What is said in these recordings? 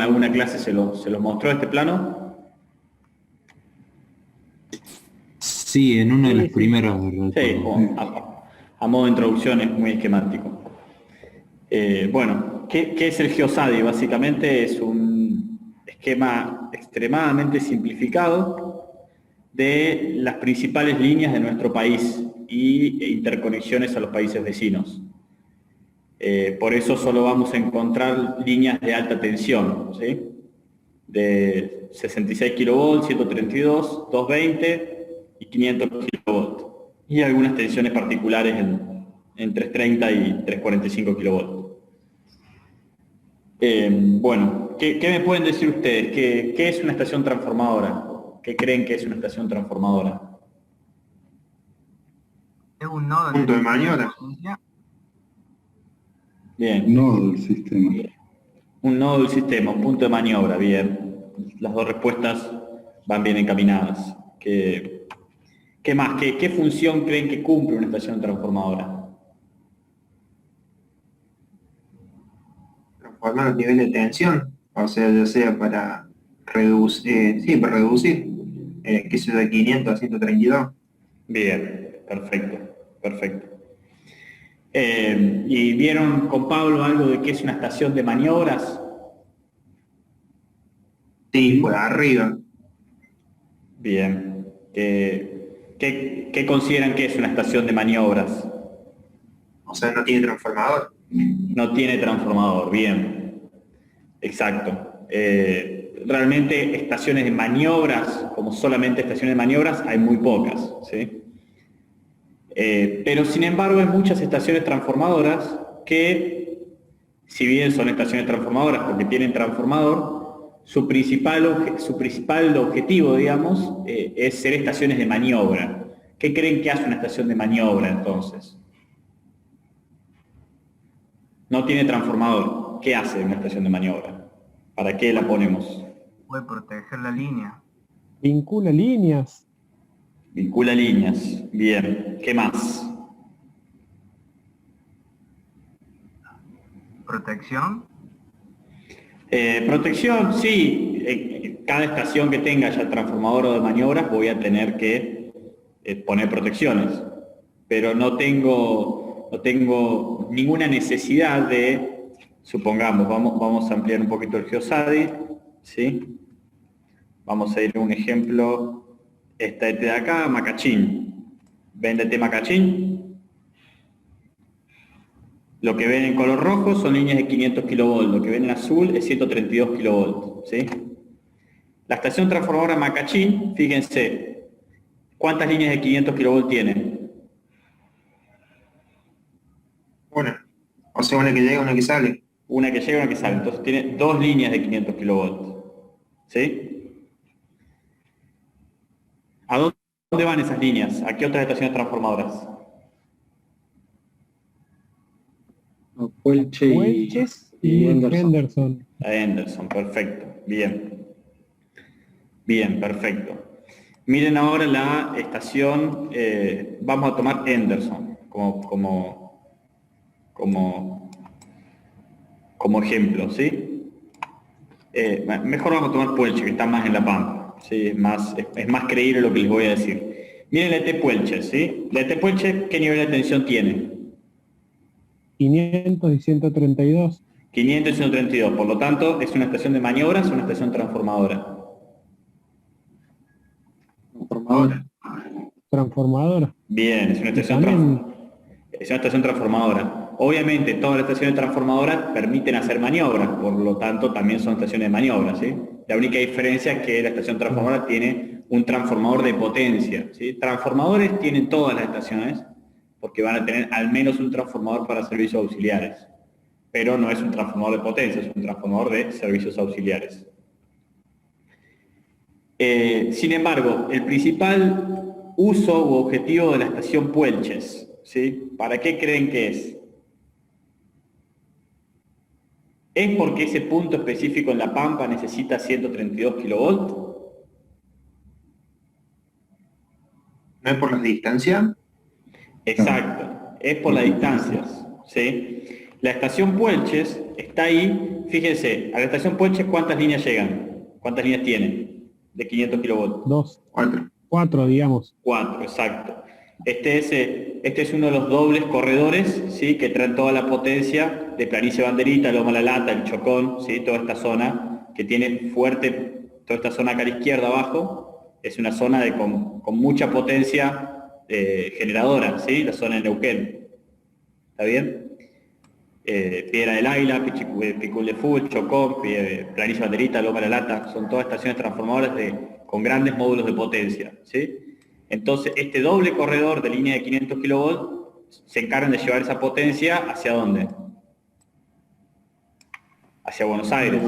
en alguna clase se los mostró este plano. Sí, en uno de los primeros. Sí, a modo de introducción es muy esquemático. Bueno, ¿qué es el GeoSADI? Básicamente es un esquema extremadamente simplificado de las principales líneas de nuestro país e interconexiones a los países vecinos. Por eso solo vamos a encontrar líneas de alta tensión, ¿sí? De 66 kV, 132, 220 y 500 kV. Y algunas tensiones particulares en 330 y 345 kV. Bueno, ¿qué me pueden decir ustedes? ¿Qué es una estación transformadora? ¿Qué creen que es una estación transformadora? Es un nodo Punto de maniobra. Bien. Nodo del sistema. Un nodo del sistema, un punto de maniobra, bien. Las dos respuestas van bien encaminadas. ¿Qué más? ¿Qué función creen que cumple una estación transformadora? Transformar los niveles de tensión, o sea, ya sea para reducir, que sea de 500 a 132. Bien, perfecto. ¿Y vieron con Pablo algo de qué es una estación de maniobras? Sí, por arriba. Bien. ¿Qué consideran que es una estación de maniobras? O sea, no tiene transformador. No tiene transformador, bien. Exacto. Realmente estaciones de maniobras, como solamente estaciones de maniobras, hay muy pocas, ¿sí? Pero sin embargo hay muchas estaciones transformadoras que, si bien son estaciones transformadoras porque tienen transformador, su principal objetivo, digamos, es ser estaciones de maniobra. ¿Qué creen que hace una estación de maniobra entonces? No tiene transformador. ¿Qué hace una estación de maniobra? ¿Para qué la ponemos? Puede proteger la línea. Vincula líneas. Vincula líneas. Bien. ¿Qué más? Protección. Protección, sí. Cada estación que tenga ya transformador o de maniobras voy a tener que poner protecciones. Pero no tengo ninguna necesidad de, supongamos, vamos a ampliar un poquito el GeoSADI, ¿sí? Vamos a ir a un ejemplo, esta de acá, Macachín. ¿Ven de Macachín? Lo que ven en color rojo son líneas de 500 kV, lo que ven en azul es 132 kV, ¿sí? La estación transformadora Macachín, fíjense, ¿cuántas líneas de 500 kV tiene? Una. O sea, una que llega, una que sale. Una que llega y una que sale. Entonces tiene dos líneas de 500 kV. ¿Sí? ¿A dónde van esas líneas? ¿A qué otras estaciones transformadoras? Welches y Henderson. A Henderson, perfecto. Bien. Bien, perfecto. Miren ahora la estación, vamos a tomar Henderson como ejemplo, ¿sí? Mejor vamos a tomar Puelche, que está más en la Pampa, ¿sí? Es más creíble lo que les voy a decir. Miren la ET Puelche, ¿sí? La ET Puelche, ¿qué nivel de tensión tiene? 500 y 132. 500 y 132, por lo tanto, ¿es una estación de maniobras o una estación transformadora? Transformadora. Bien, es una estación transformadora. Obviamente, todas las estaciones transformadoras permiten hacer maniobras, por lo tanto, también son estaciones de maniobra, ¿sí? La única diferencia es que la estación transformadora tiene un transformador de potencia, ¿sí? Transformadores tienen todas las estaciones, porque van a tener al menos un transformador para servicios auxiliares. Pero no es un transformador de potencia, es un transformador de servicios auxiliares. Sin embargo, el principal uso u objetivo de la estación Puelches, ¿sí? ¿Para qué creen que es? ¿Es porque ese punto específico en La Pampa necesita 132 kV? ¿No es por las distancias? Exacto, es por las distancias, ¿sí? La estación Puelches está ahí, fíjense, a la estación Puelche, ¿cuántas líneas llegan? ¿Cuántas líneas tiene? De 500 kilovolts. 2. 4. 4, digamos. 4, exacto. Este es uno de los dobles corredores, ¿sí? Que traen toda la potencia de Planicie Banderita, Loma La Lata, el Chocón, ¿sí? Toda esta zona que tiene fuerte, toda esta zona acá a la izquierda abajo, es una zona con mucha potencia generadora, ¿sí? La zona de Neuquén. ¿Está bien? Piedra del Águila, Picul de Full, Chocón, Planicie Banderita, Loma La Lata, son todas estaciones transformadoras con grandes módulos de potencia, ¿sí? Entonces, este doble corredor de línea de 500 kilovolts se encargan de llevar esa potencia ¿hacia dónde? Hacia Buenos Aires.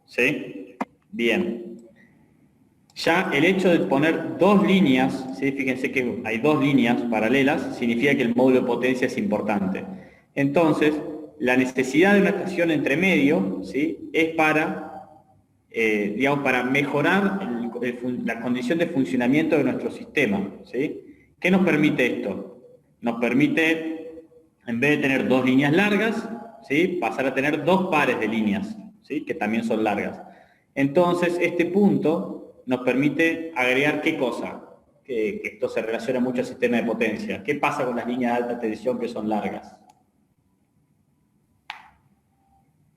¿Sí? Bien. Ya el hecho de poner dos líneas, ¿sí? Fíjense que hay dos líneas paralelas, significa que el módulo de potencia es importante. Entonces, la necesidad de una estación entre medio, ¿sí? Es para, digamos, para mejorar la condición de funcionamiento de nuestro sistema, ¿sí? ¿Qué nos permite esto? Nos permite, en vez de tener dos líneas largas, ¿sí? Pasar a tener dos pares de líneas, ¿sí? Que también son largas. Entonces, este punto nos permite agregar ¿qué cosa? Que esto se relaciona mucho al sistema de potencia. ¿Qué pasa con las líneas de alta tensión que son largas?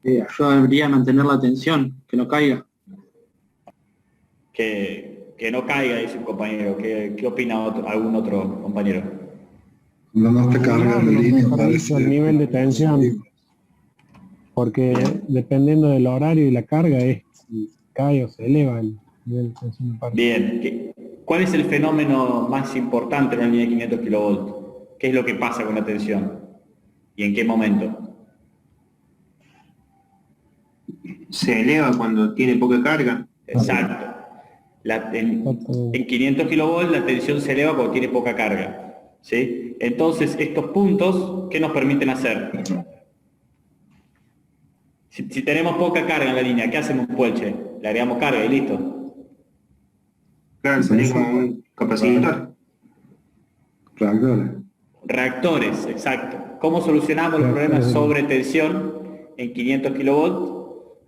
Ayudaría a mantener la tensión, que no caiga. Que no caiga, dice un compañero. ¿Qué opina algún otro compañero? No más te cargas la línea. El nivel de tensión, porque dependiendo del horario y la carga es si cae o se eleva el nivel de tensión. Bien. ¿Cuál es el fenómeno más importante en una línea de 500 kilovolts? ¿Qué es lo que pasa con la tensión? ¿Y en qué momento? Se eleva cuando tiene poca carga. Exacto. En 500 kilovolts la tensión se eleva cuando tiene poca carga, ¿sí? Entonces, estos puntos, ¿qué nos permiten hacer? Si tenemos poca carga en la línea, ¿qué hacemos en Puelche? Le agregamos carga y listo. Claro, salís como un capacitor. Reactores. Reactores, exacto. ¿Cómo solucionamos los problemas de sobretensión en 500 kilovolts?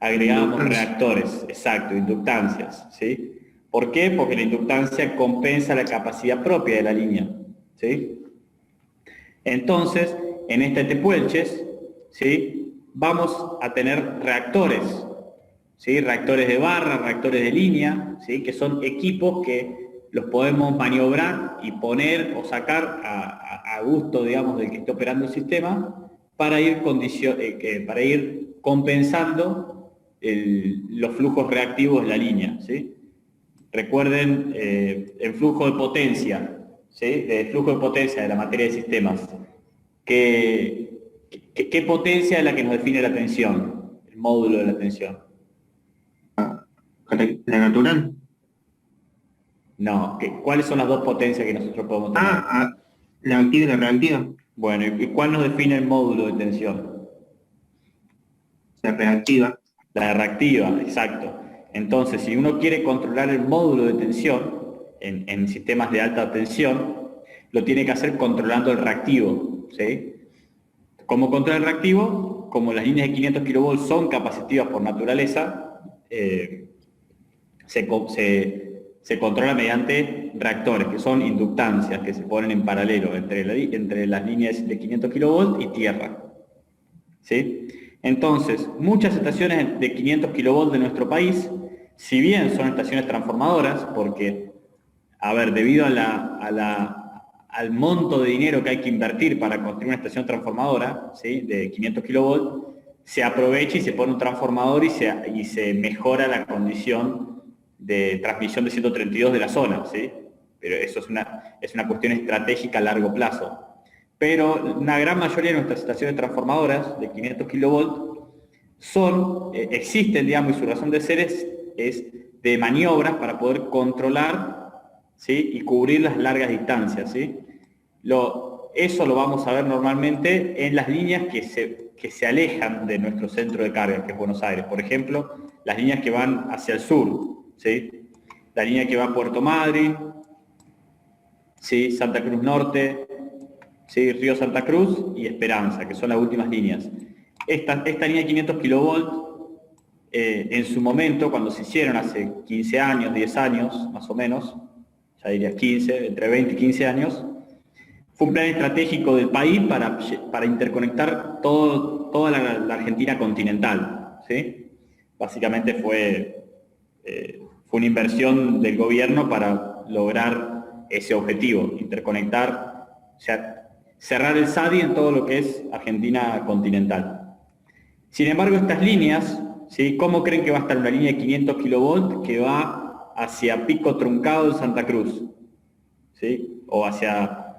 Agregamos reactores, exacto, inductancias, ¿sí? ¿Por qué? Porque la inductancia compensa la capacidad propia de la línea, ¿sí? Entonces, en este Tepuelches, ¿sí? Vamos a tener reactores, ¿sí? Reactores de barra, reactores de línea, ¿sí? Que son equipos que los podemos maniobrar y poner o sacar a gusto, digamos, del que esté operando el sistema para ir compensando los flujos reactivos de la línea, ¿sí? Recuerden el flujo de potencia, ¿sí? El flujo de potencia de la materia de sistemas. ¿Qué potencia es la que nos define la tensión? El módulo de la tensión. ¿La natural? No, ¿cuáles son las dos potencias que nosotros podemos tener? La activa y la reactiva. Bueno, ¿y cuál nos define el módulo de tensión? La reactiva. La reactiva, exacto. Entonces, si uno quiere controlar el módulo de tensión en sistemas de alta tensión, lo tiene que hacer controlando el reactivo, ¿sí? ¿Cómo controla el reactivo? Como las líneas de 500 kilovolts son capacitivas por naturaleza, se controla mediante reactores, que son inductancias que se ponen en paralelo entre las líneas de 500 kilovolts y tierra, ¿sí? Entonces, muchas estaciones de 500 kilovolts de nuestro país, si bien son estaciones transformadoras, porque, a ver, debido al monto de dinero que hay que invertir para construir una estación transformadora, ¿sí? De 500 kilovolts, se aprovecha y se pone un transformador y se mejora la condición de transmisión de 132 de la zona, ¿sí? Pero eso es una cuestión estratégica a largo plazo. Pero una gran mayoría de nuestras estaciones transformadoras de 500 kilovolts existen, digamos, y su razón de ser es de maniobras para poder controlar, ¿sí? Y cubrir las largas distancias, ¿sí? Eso lo vamos a ver normalmente en las líneas que se alejan de nuestro centro de carga, que es Buenos Aires. Por ejemplo, las líneas que van hacia el sur, ¿sí? La línea que va a Puerto Madryn, ¿sí? Santa Cruz Norte, ¿sí? Río Santa Cruz y Esperanza, que son las últimas líneas. esta línea de 500 kilovolts, en su momento, cuando se hicieron hace 15 años, 10 años, más o menos, ya diría 15, entre 20 y 15 años, fue un plan estratégico del país para interconectar toda la Argentina continental, ¿sí? Básicamente fue una inversión del gobierno para lograr ese objetivo, interconectar, o sea, cerrar el SADI en todo lo que es Argentina continental. Sin embargo, estas líneas, ¿sí? ¿Cómo creen que va a estar una línea de 500 kilovolts que va hacia Pico Truncado de Santa Cruz? ¿Sí? O hacia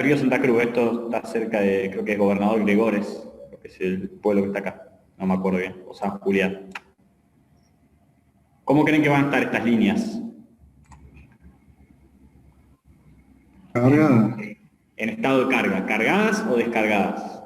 Río Santa Cruz. Esto está cerca de, creo que es Gobernador Gregores, creo que es el pueblo que está acá, no me acuerdo bien, o San Julián. ¿Cómo creen que van a estar estas líneas? Carga. En estado de carga, ¿cargadas o descargadas?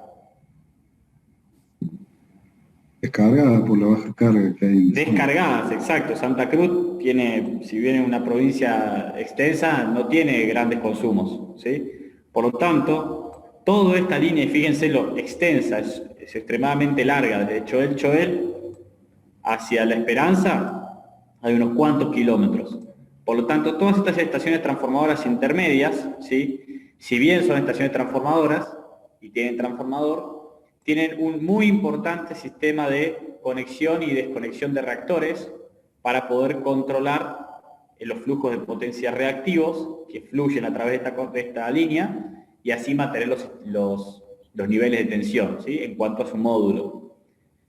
Descargada por la baja carga que hay. Descargadas, exacto. Santa Cruz tiene, si bien es una provincia extensa, no tiene grandes consumos, ¿sí? Por lo tanto, toda esta línea, y fíjense lo extensa, es extremadamente larga, desde Choel hacia La Esperanza, hay unos cuantos kilómetros. Por lo tanto, todas estas estaciones transformadoras intermedias, ¿sí? Si bien son estaciones transformadoras y tienen transformador, tienen un muy importante sistema de conexión y desconexión de reactores para poder controlar los flujos de potencia reactivos que fluyen a través de esta línea y así mantener los niveles de tensión, ¿sí? En cuanto a su módulo.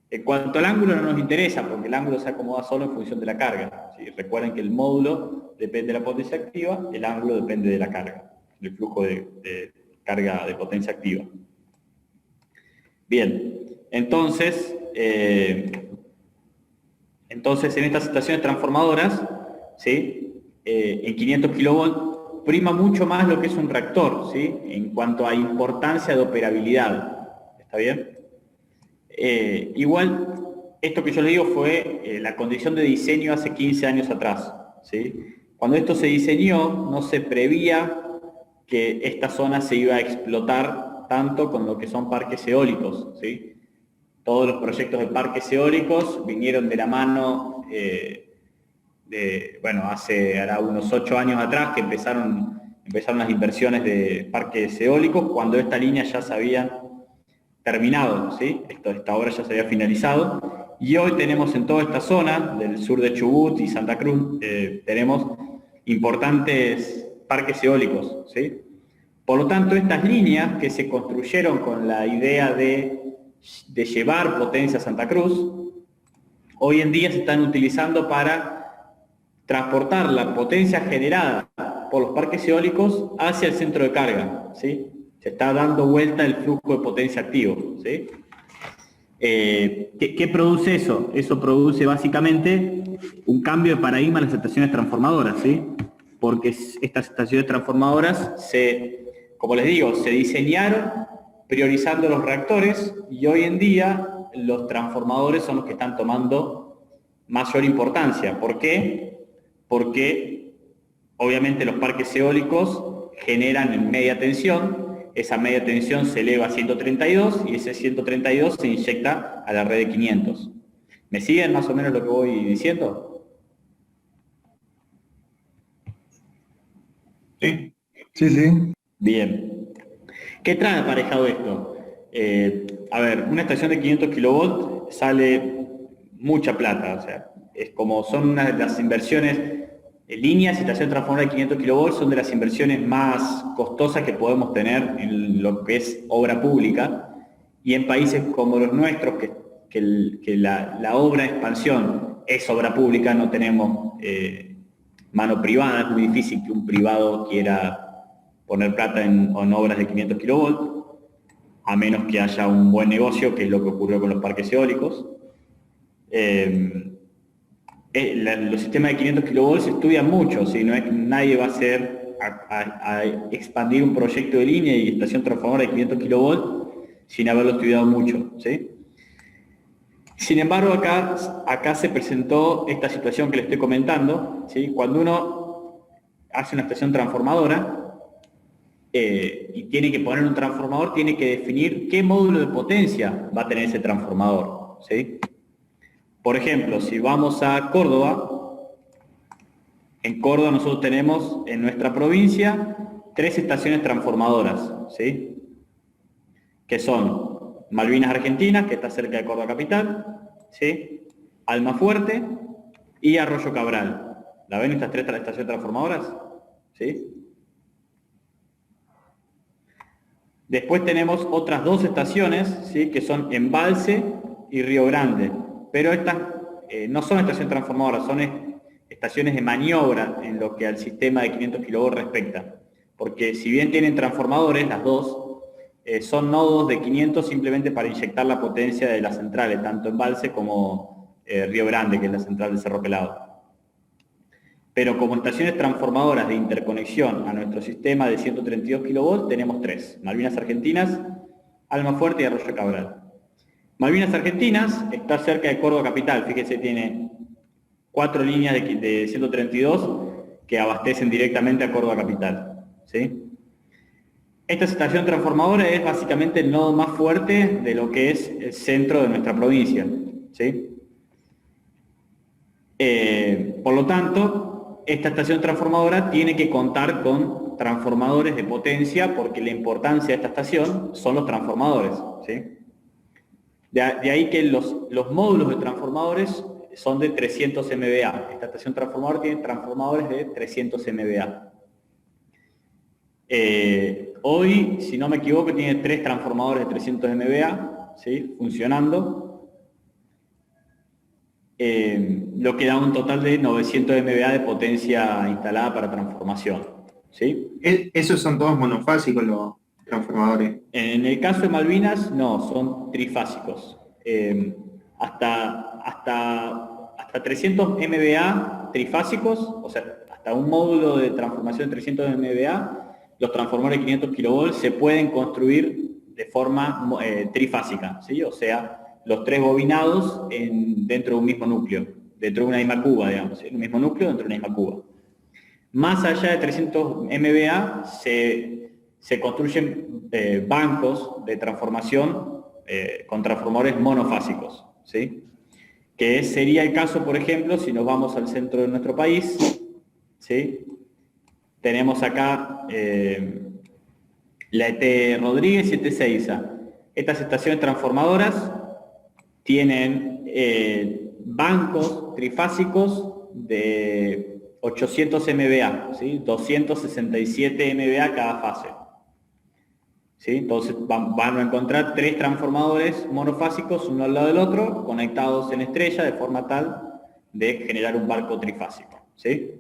En cuanto al ángulo no nos interesa, porque el ángulo se acomoda solo en función de la carga, ¿sí? Recuerden que el módulo depende de la potencia activa, el ángulo depende de la carga, del flujo de carga de potencia activa. Bien, entonces en estas estaciones transformadoras, ¿sí? En 500 kV prima mucho más lo que es un reactor, ¿sí? En cuanto a importancia de operabilidad. ¿Está bien? Igual, esto que yo les digo fue la condición de diseño hace 15 años atrás, ¿sí? Cuando esto se diseñó, no se prevía que esta zona se iba a explotar tanto con lo que son parques eólicos, ¿sí? Todos los proyectos de parques eólicos vinieron de la mano bueno, hará unos 8 años atrás que empezaron las inversiones de parques eólicos, cuando esta línea ya se había terminado, ¿sí? Esta obra ya se había finalizado, y hoy tenemos en toda esta zona del sur de Chubut y Santa Cruz, tenemos importantes parques eólicos, ¿sí? Por lo tanto, estas líneas que se construyeron con la idea de llevar potencia a Santa Cruz, hoy en día se están utilizando para transportar la potencia generada por los parques eólicos hacia el centro de carga, ¿sí? Se está dando vuelta el flujo de potencia activo, ¿sí? ¿Qué produce eso? Eso produce básicamente un cambio de paradigma en las estaciones transformadoras, ¿sí? Porque estas estaciones transformadoras como les digo, se diseñaron priorizando los reactores y hoy en día los transformadores son los que están tomando mayor importancia. ¿Por qué? Porque obviamente los parques eólicos generan en media tensión, esa media tensión se eleva a 132 y ese 132 se inyecta a la red de 500. ¿Me siguen más o menos lo que voy diciendo? Sí. Sí, sí. Bien. ¿Qué trae aparejado esto? A ver, una estación de 500 kV sale mucha plata, o sea, es como son una de las inversiones, líneas y estación transformadora de 500 kV son de las inversiones más costosas que podemos tener en lo que es obra pública, y en países como los nuestros, que la obra de expansión es obra pública, no tenemos mano privada, es muy difícil que un privado quiera poner plata en obras de 500 kV, a menos que haya un buen negocio, que es lo que ocurrió con los parques eólicos. Los sistemas de 500 kV se estudian mucho, ¿sí? Nadie va a expandir un proyecto de línea y estación transformadora de 500 kV sin haberlo estudiado mucho, ¿sí? Sin embargo, acá se presentó esta situación que les estoy comentando, ¿sí? Cuando uno hace una estación transformadora, y tiene que poner un transformador, tiene que definir qué módulo de potencia va a tener ese transformador, ¿sí? Por ejemplo, si vamos a Córdoba, en Córdoba nosotros tenemos en nuestra provincia 3 estaciones transformadoras, ¿sí? Que son Malvinas Argentinas, que está cerca de Córdoba Capital, ¿sí? Almafuerte y Arroyo Cabral. ¿La ven estas 3 estaciones transformadoras? ¿Sí? Después tenemos otras 2 estaciones, ¿sí? Que son Embalse y Río Grande. Pero estas no son estaciones transformadoras, son estaciones de maniobra en lo que al sistema de 500 kV respecta. Porque si bien tienen transformadores, las 2, son nodos de 500 simplemente para inyectar la potencia de las centrales, tanto Embalse como Río Grande, que es la central de Cerro Pelado. Pero como estaciones transformadoras de interconexión a nuestro sistema de 132 kV tenemos 3, Malvinas Argentinas, Almafuerte y Arroyo Cabral. Malvinas Argentinas está cerca de Córdoba Capital, fíjense, tiene 4 líneas de 132 que abastecen directamente a Córdoba Capital, ¿sí? Esta estación transformadora es básicamente el nodo más fuerte de lo que es el centro de nuestra provincia, ¿sí? Por lo tanto, esta estación transformadora tiene que contar con transformadores de potencia porque la importancia de esta estación son los transformadores, ¿sí? De ahí que los módulos de transformadores son de 300 MVA. Esta estación transformadora tiene transformadores de 300 MVA. Hoy, si no me equivoco, tiene 3 transformadores de 300 MVA, ¿sí? Funcionando. Lo que da un total de 900 MVA de potencia instalada para transformación, ¿sí? ¿Esos son todos monofásicos los transformadores? En el caso de Malvinas, no, son trifásicos. Hasta 300 MVA trifásicos, o sea, hasta un módulo de transformación de 300 MVA, los transformadores de 500 kV se pueden construir de forma trifásica, ¿sí? O sea, los 3 bobinados dentro de un mismo núcleo, dentro de una misma cuba, digamos, ¿sí? Un mismo núcleo dentro de una misma cuba. Más allá de 300 MVA se construyen bancos de transformación con transformadores monofásicos, ¿sí? Que sería el caso, por ejemplo, si nos vamos al centro de nuestro país, ¿sí? Tenemos acá la ET Rodríguez y ET Seiza. Estas estaciones transformadoras tienen bancos trifásicos de 800 MVA, ¿sí? 267 MVA cada fase, ¿sí? Entonces van a encontrar 3 transformadores monofásicos uno al lado del otro, conectados en estrella de forma tal de generar un barco trifásico, ¿sí?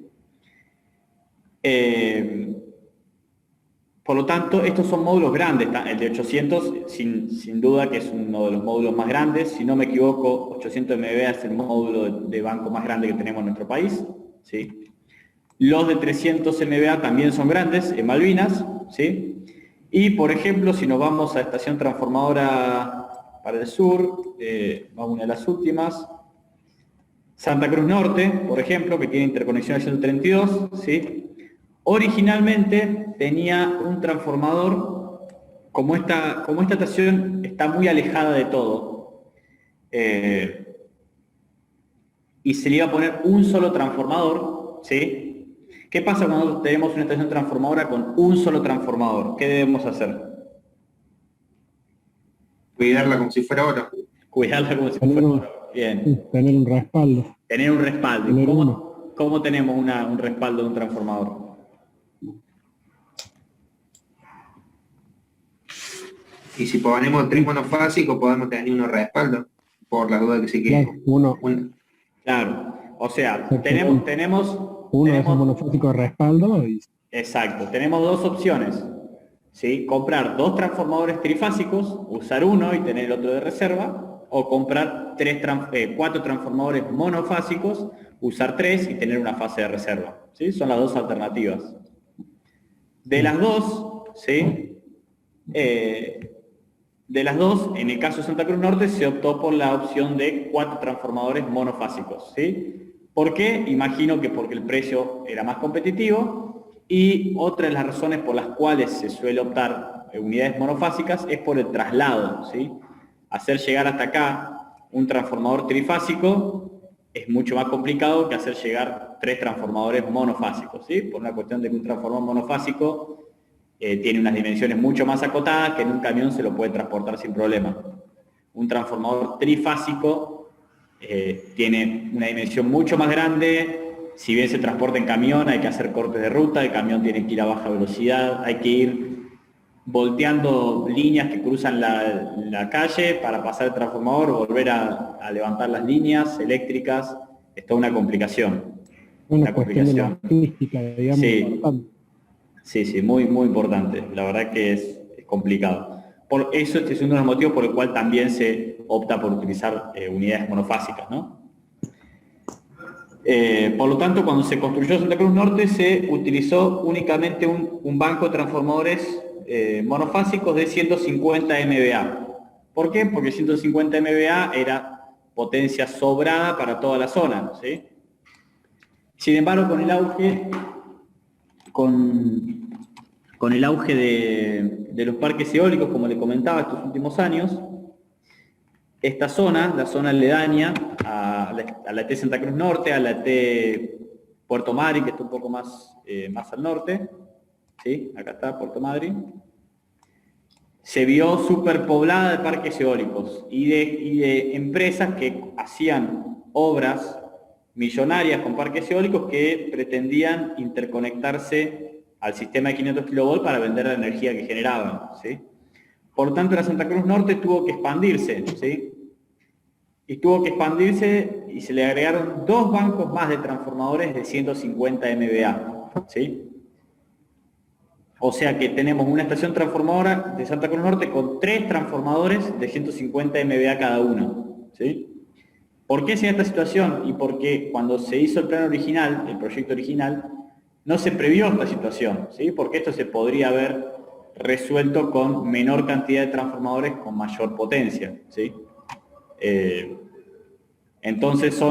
Por lo tanto, estos son módulos grandes. El de 800, sin duda que es uno de los módulos más grandes. Si no me equivoco, 800 MVA es el módulo de banco más grande que tenemos en nuestro país, ¿sí? Los de 300 MVA también son grandes, en Malvinas, ¿sí? Y, por ejemplo, si nos vamos a estación transformadora para el sur, vamos a una de las últimas, Santa Cruz Norte, por ejemplo, que tiene interconexión a 132, ¿sí? Originalmente tenía un transformador, como esta estación está muy alejada de todo, y se le iba a poner un solo transformador, ¿sí? ¿Qué pasa cuando tenemos una estación transformadora con un solo transformador? ¿Qué debemos hacer? Cuidarla como si fuera oro. Cuidarla como si fuera oro. Bien. Tener un respaldo. Tener un respaldo. ¿Cómo tenemos un respaldo de un transformador? Y si ponemos 3 monofásicos, podemos tener uno respaldo, por la duda que se quede. Claro, o sea, tenemos uno de esos monofásicos de respaldo. Exacto, tenemos 2 opciones, ¿sí? Comprar 2 transformadores trifásicos, usar uno y tener el otro de reserva, o comprar 4 transformadores monofásicos, usar 3 y tener una fase de reserva, ¿sí? Son las 2 alternativas. De las 2, ¿sí? De las 2, en el caso de Santa Cruz Norte, se optó por la opción de 4 transformadores monofásicos, ¿sí? ¿Por qué? Imagino que porque el precio era más competitivo Y otra de las razones por las cuales se suele optar unidades monofásicas es por el traslado, ¿sí? Hacer llegar hasta acá un transformador trifásico es mucho más complicado que hacer llegar 3 transformadores monofásicos, ¿sí? Por una cuestión de que un transformador monofásico tiene unas dimensiones mucho más acotadas que en un camión se lo puede transportar sin problema. Un transformador trifásico tiene una dimensión mucho más grande. Si bien se transporta en camión, hay que hacer cortes de ruta, el camión tiene que ir a baja velocidad, hay que ir volteando líneas que cruzan la calle para pasar el transformador, volver a levantar las líneas eléctricas, es toda una complicación. Una cuestión de logística, digamos, sí, importante. Sí, muy importante. La verdad que es complicado. Por eso este es uno de los motivos por el cual también se opta por utilizar unidades monofásicas, ¿no? Por lo tanto, cuando se construyó Santa Cruz Norte, se utilizó únicamente un banco de transformadores monofásicos de 150 MVA. ¿Por qué? Porque 150 MVA era potencia sobrada para toda la zona, ¿sí? Sin embargo, con el auge de los parques eólicos, como le comentaba, estos últimos años, esta zona, la zona aledaña a la ET Santa Cruz Norte, a la ET Puerto Madryn, que está un poco más al norte, ¿sí? Acá está Puerto Madryn, se vio superpoblada de parques eólicos y de empresas que hacían obras millonarias con parques eólicos que pretendían interconectarse al sistema de 500 kV para vender la energía que generaban, ¿sí? Por lo tanto, la Santa Cruz Norte tuvo que expandirse, ¿sí? Y tuvo que expandirse y se le agregaron 2 bancos más de transformadores de 150 MVA, ¿sí? O sea que tenemos una estación transformadora de Santa Cruz Norte con 3 transformadores de 150 MVA cada uno, ¿sí? ¿Por qué se da esta situación? Y porque cuando se hizo el plan original, el proyecto original, no se previó esta situación, ¿sí? Porque esto se podría haber resuelto con menor cantidad de transformadores con mayor potencia, ¿sí? Entonces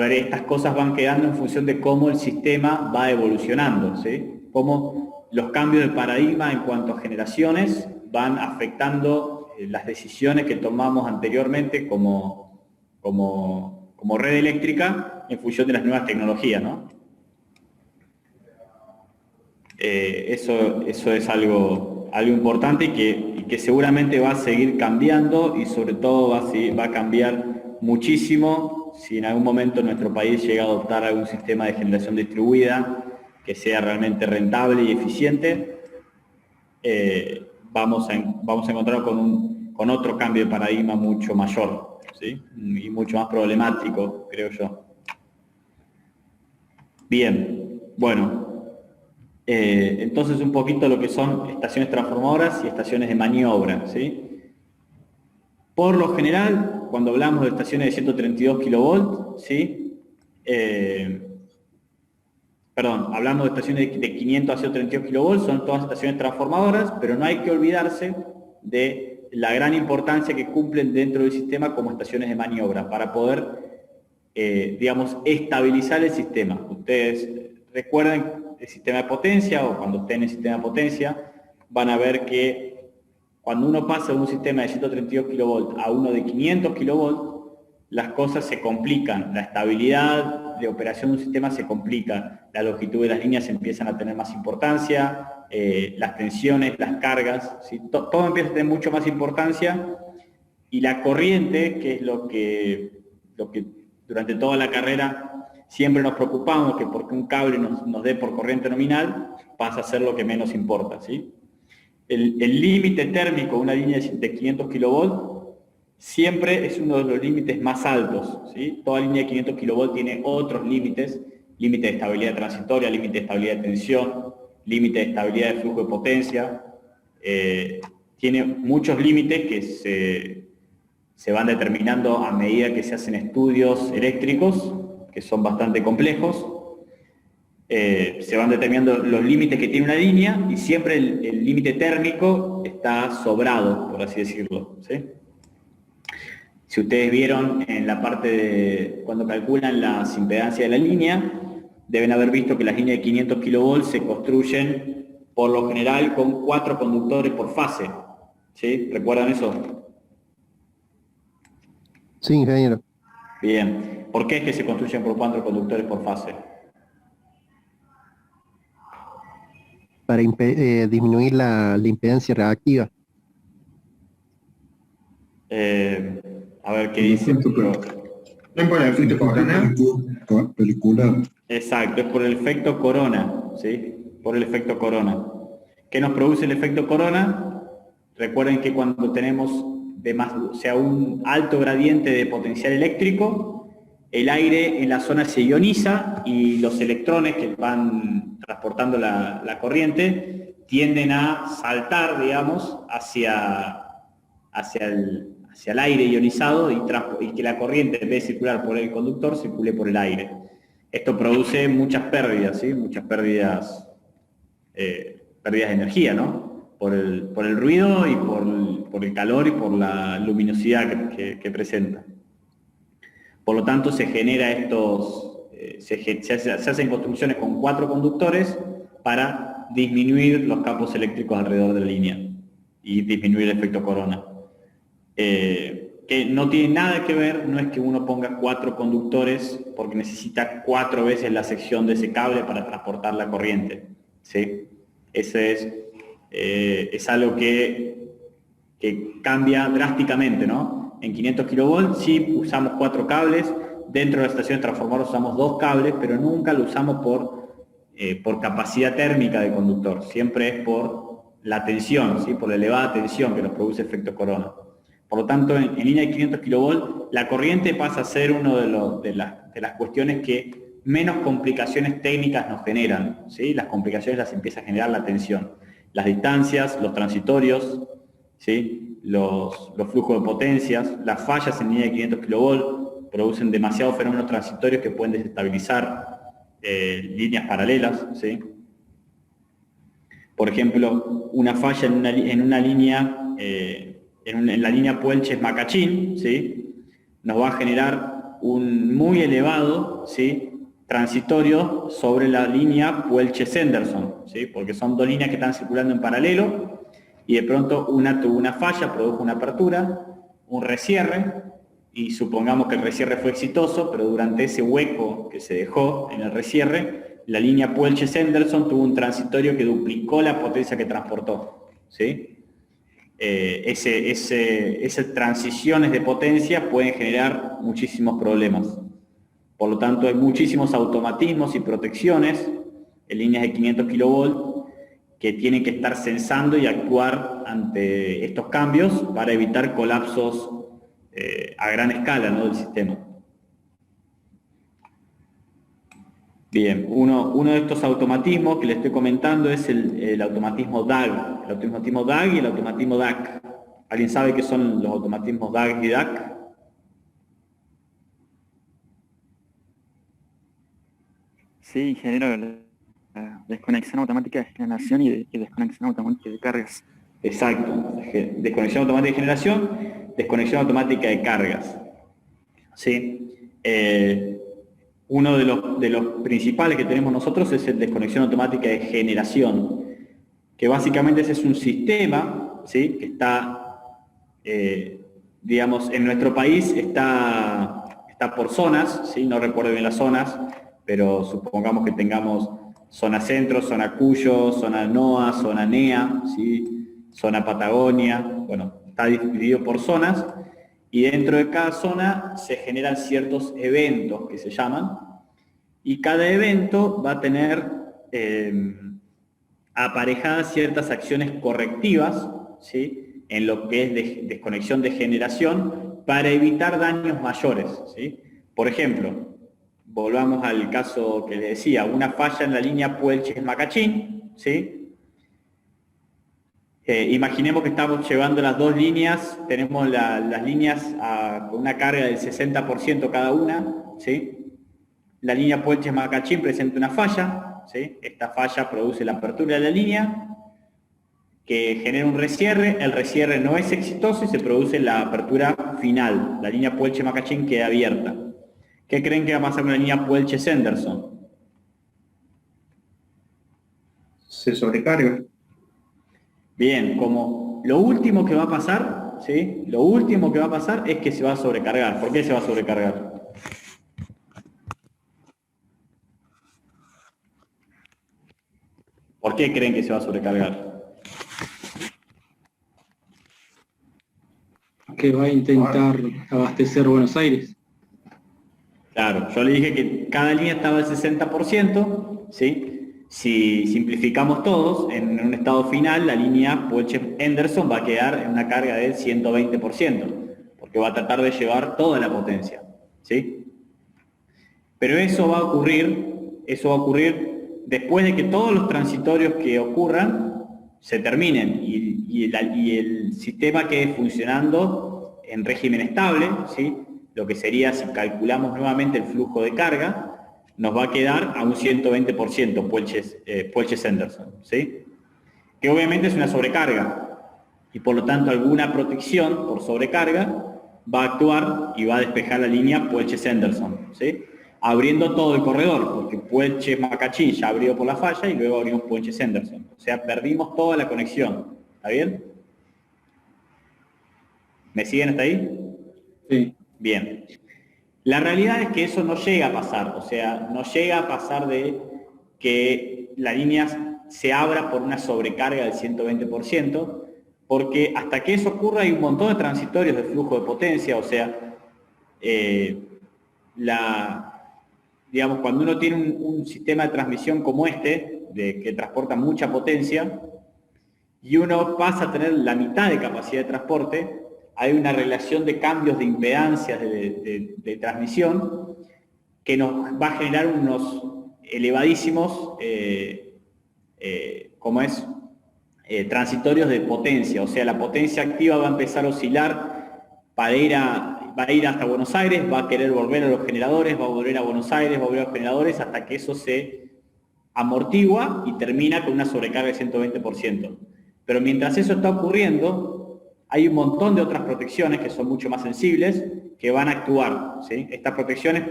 estas cosas van quedando en función de cómo el sistema va evolucionando, ¿sí? Cómo los cambios de paradigma en cuanto a generaciones van afectando las decisiones que tomamos anteriormente como red eléctrica en función de las nuevas tecnologías, ¿no? Eso es algo importante y que seguramente va a seguir cambiando y sobre todo va a cambiar muchísimo si en algún momento nuestro país llega a adoptar algún sistema de generación distribuida que sea realmente rentable y eficiente. Vamos a encontrar con otro cambio de paradigma mucho mayor, ¿sí? Y mucho más problemático, creo yo. Bien, bueno. Entonces un poquito lo que son estaciones transformadoras y estaciones de maniobra, ¿sí? Por lo general, cuando hablamos de estaciones de 132 kV, ¿sí? Hablamos de estaciones de 500 a 132 kV, son todas estaciones transformadoras, pero no hay que olvidarse de la gran importancia que cumplen dentro del sistema como estaciones de maniobra para poder, estabilizar el sistema. Ustedes recuerden el sistema de potencia, o cuando estén en el sistema de potencia, van a ver que cuando uno pasa de un sistema de 132 kV a uno de 500 kV, las cosas se complican, la estabilidad de operación de un sistema se complica, la longitud de las líneas empiezan a tener más importancia, las tensiones, las cargas, ¿sí? Todo empieza a tener mucho más importancia, y la corriente, que es lo que durante toda la carrera siempre nos preocupamos, que porque un cable nos dé por corriente nominal, pasa a ser lo que menos importa, ¿sí? El límite térmico de una línea de 500 kV siempre es uno de los límites más altos, ¿sí? Toda línea de 500 kV tiene otros límites, límite de estabilidad transitoria, límite de estabilidad de tensión, límite de estabilidad de flujo de potencia, tiene muchos límites que se van determinando a medida que se hacen estudios eléctricos, que son bastante complejos. Se van determinando los límites que tiene una línea y siempre el límite térmico está sobrado, por así decirlo, ¿sí? Si ustedes vieron en la parte de cuando calculan las impedancias de la línea, deben haber visto que las líneas de 500 kilovolts se construyen por lo general con 4 conductores por fase. ¿Sí? ¿Recuerdan eso? Sí, ingeniero. Bien. ¿Por qué es que se construyen por 4 conductores por fase? Para disminuir la impedancia reactiva. A ver qué dice. No por el efecto corona. Pelicular. Exacto, es por el efecto corona, ¿sí? Por el efecto corona. ¿Qué nos produce el efecto corona? Recuerden que cuando tenemos un alto gradiente de potencial eléctrico, el aire en la zona se ioniza y los electrones que van transportando la corriente tienden a saltar, digamos, hacia el aire ionizado y que la corriente, en vez de circular por el conductor, circule por el aire. Esto produce muchas pérdidas, ¿sí? Muchas pérdidas de energía, ¿no? Por el ruido y por el calor y por la luminosidad que presenta. Por lo tanto, se genera se hacen construcciones con 4 conductores para disminuir los campos eléctricos alrededor de la línea y disminuir el efecto corona. Que no tiene nada que ver, no es que uno ponga 4 conductores porque necesita 4 veces la sección de ese cable para transportar la corriente, ¿sí? Ese es algo que cambia drásticamente, ¿no? En 500 kilovolts sí usamos 4 cables, dentro de la estación de transformador usamos 2 cables, pero nunca lo usamos por capacidad térmica del conductor, siempre es por la tensión, ¿sí? Por la elevada tensión que nos produce efecto corona. Por lo tanto, en línea de 500 kV, la corriente pasa a ser una de las cuestiones que menos complicaciones técnicas nos generan, ¿sí? Las complicaciones las empieza a generar la tensión. Las distancias, los transitorios, ¿sí? Los flujos de potencias, las fallas en línea de 500 kV producen demasiados fenómenos transitorios que pueden desestabilizar líneas paralelas, ¿sí? Por ejemplo, una falla en una línea... en la línea Puelches-Macachín, ¿sí? Nos va a generar un muy elevado, ¿sí? Transitorio sobre la línea Puelches-Henderson, ¿sí? Porque son 2 líneas que están circulando en paralelo y de pronto una tuvo una falla, produjo una apertura, un recierre, y supongamos que el recierre fue exitoso, pero durante ese hueco que se dejó en el recierre, la línea Puelches-Henderson tuvo un transitorio que duplicó la potencia que transportó, ¿sí? Esas transiciones de potencia pueden generar muchísimos problemas. Por lo tanto, hay muchísimos automatismos y protecciones en líneas de 500 kV que tienen que estar censando y actuar ante estos cambios para evitar colapsos a gran escala, ¿no? del sistema. Bien, uno de estos automatismos que les estoy comentando es el automatismo DAG, el automatismo DAG y el automatismo DAC. ¿Alguien sabe qué son los automatismos DAG y DAC? Sí, ingeniero, la desconexión automática de generación y desconexión automática de cargas. Exacto, desconexión automática de generación, desconexión automática de cargas. ¿Sí? Uno de los principales que tenemos nosotros es el desconexión automática de generación, que básicamente ese es un sistema, ¿sí? que está, digamos, en nuestro país está por zonas, ¿sí? No recuerdo bien las zonas, pero supongamos que tengamos zona centro, zona Cuyo, zona NOA, zona NEA, ¿sí? Zona Patagonia, bueno, está dividido por zonas. Y dentro de cada zona se generan ciertos eventos que se llaman, y cada evento va a tener aparejadas ciertas acciones correctivas, ¿sí? En lo que es desconexión de generación para evitar daños mayores, ¿sí? Por ejemplo, volvamos al caso que le decía, una falla en la línea Puelches-Macachín, ¿sí? Imaginemos que estamos llevando las 2 líneas, tenemos las líneas con una carga del 60% cada una, ¿sí? La línea Puelches-Macachín presenta una falla, ¿sí? Esta falla produce la apertura de la línea, que genera un recierre, el recierre no es exitoso y se produce la apertura final, la línea Puelches-Macachín queda abierta. ¿Qué creen que va a pasar con la línea Puelches-Henderson? se sobrecarga. Bien, como lo último que va a pasar, ¿sí? Lo último que va a pasar es que se va a sobrecargar. ¿Por qué se va a sobrecargar? ¿Por qué creen que se va a sobrecargar? Que va a intentar abastecer Buenos Aires. Claro, yo le dije que cada línea estaba al 60%, ¿sí? Si simplificamos todos, en un estado final, la línea Poelche-Henderson va a quedar en una carga del 120%, porque va a tratar de llevar toda la potencia, ¿sí? Pero eso va a ocurrir después de que todos los transitorios que ocurran se terminen y el sistema quede funcionando en régimen estable, ¿sí? Lo que sería, si calculamos nuevamente el flujo de carga, nos va a quedar a un 120% Poelche-Henderson, ¿sí? Que obviamente es una sobrecarga y por lo tanto alguna protección por sobrecarga va a actuar y va a despejar la línea Poelche-Henderson, ¿sí? Abriendo todo el corredor, porque Poelche-Macachín ya abrió por la falla y luego abrimos Poelche-Henderson. O sea, perdimos toda la conexión. ¿Está bien? ¿Me siguen hasta ahí? Sí. Bien. La realidad es que eso no llega a pasar, o sea, no llega a pasar de que la línea se abra por una sobrecarga del 120%, porque hasta que eso ocurra hay un montón de transitorios de flujo de potencia, o sea, digamos, cuando uno tiene un sistema de transmisión como este, que transporta mucha potencia, y uno pasa a tener la mitad de capacidad de transporte, hay una relación de cambios de impedancias de transmisión que nos va a generar unos elevadísimos, transitorios de potencia. O sea, la potencia activa va a empezar a oscilar, va a ir hasta Buenos Aires, va a querer volver a los generadores, va a volver a Buenos Aires, va a volver a los generadores, hasta que eso se amortigua y termina con una sobrecarga del 120%. Pero mientras eso está ocurriendo, hay un montón de otras protecciones que son mucho más sensibles que van a actuar, ¿sí? Estas protecciones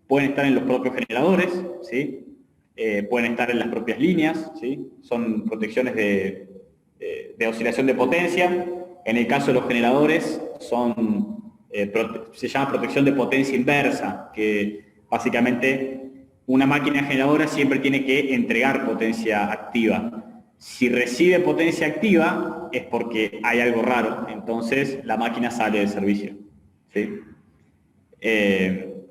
pueden estar en los propios generadores, ¿sí? Pueden estar en las propias líneas, ¿sí? Son protecciones de oscilación de potencia. En el caso de los generadores se llama protección de potencia inversa, que básicamente una máquina generadora siempre tiene que entregar potencia activa. Si recibe potencia activa es porque hay algo raro, entonces la máquina sale del servicio, ¿sí?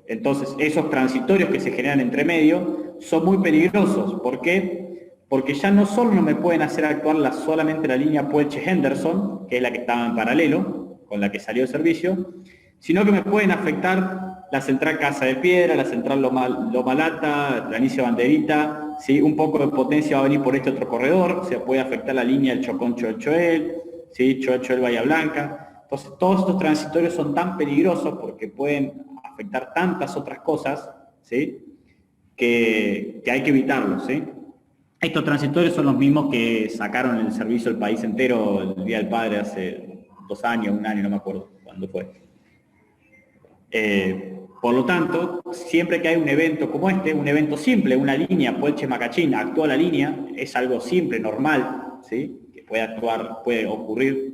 Entonces esos transitorios que se generan entre medio son muy peligrosos. ¿Por qué? Porque ya no solo no me pueden hacer actuar solamente la línea Poelche-Henderson, que es la que estaba en paralelo, con la que salió el servicio, sino que me pueden afectar la central Casa de Piedra, la central Loma Lata, Planicie Banderita, ¿sí? Un poco de potencia va a venir por este otro corredor, o sea, puede afectar la línea del Chocón-Choel, ¿sí? Choel-Bahía Blanca. Entonces, todos estos transitorios son tan peligrosos porque pueden afectar tantas otras cosas, ¿sí? Que hay que evitarlos, ¿sí? Estos transitorios son los mismos que sacaron el servicio del país entero el Día del Padre hace 2 años, 1 año, no me acuerdo cuándo fue. Por lo tanto, siempre que hay un evento como este, un evento simple, una línea, Poelche-Macachín, actúa la línea, es algo simple, normal, ¿sí? Que puede ocurrir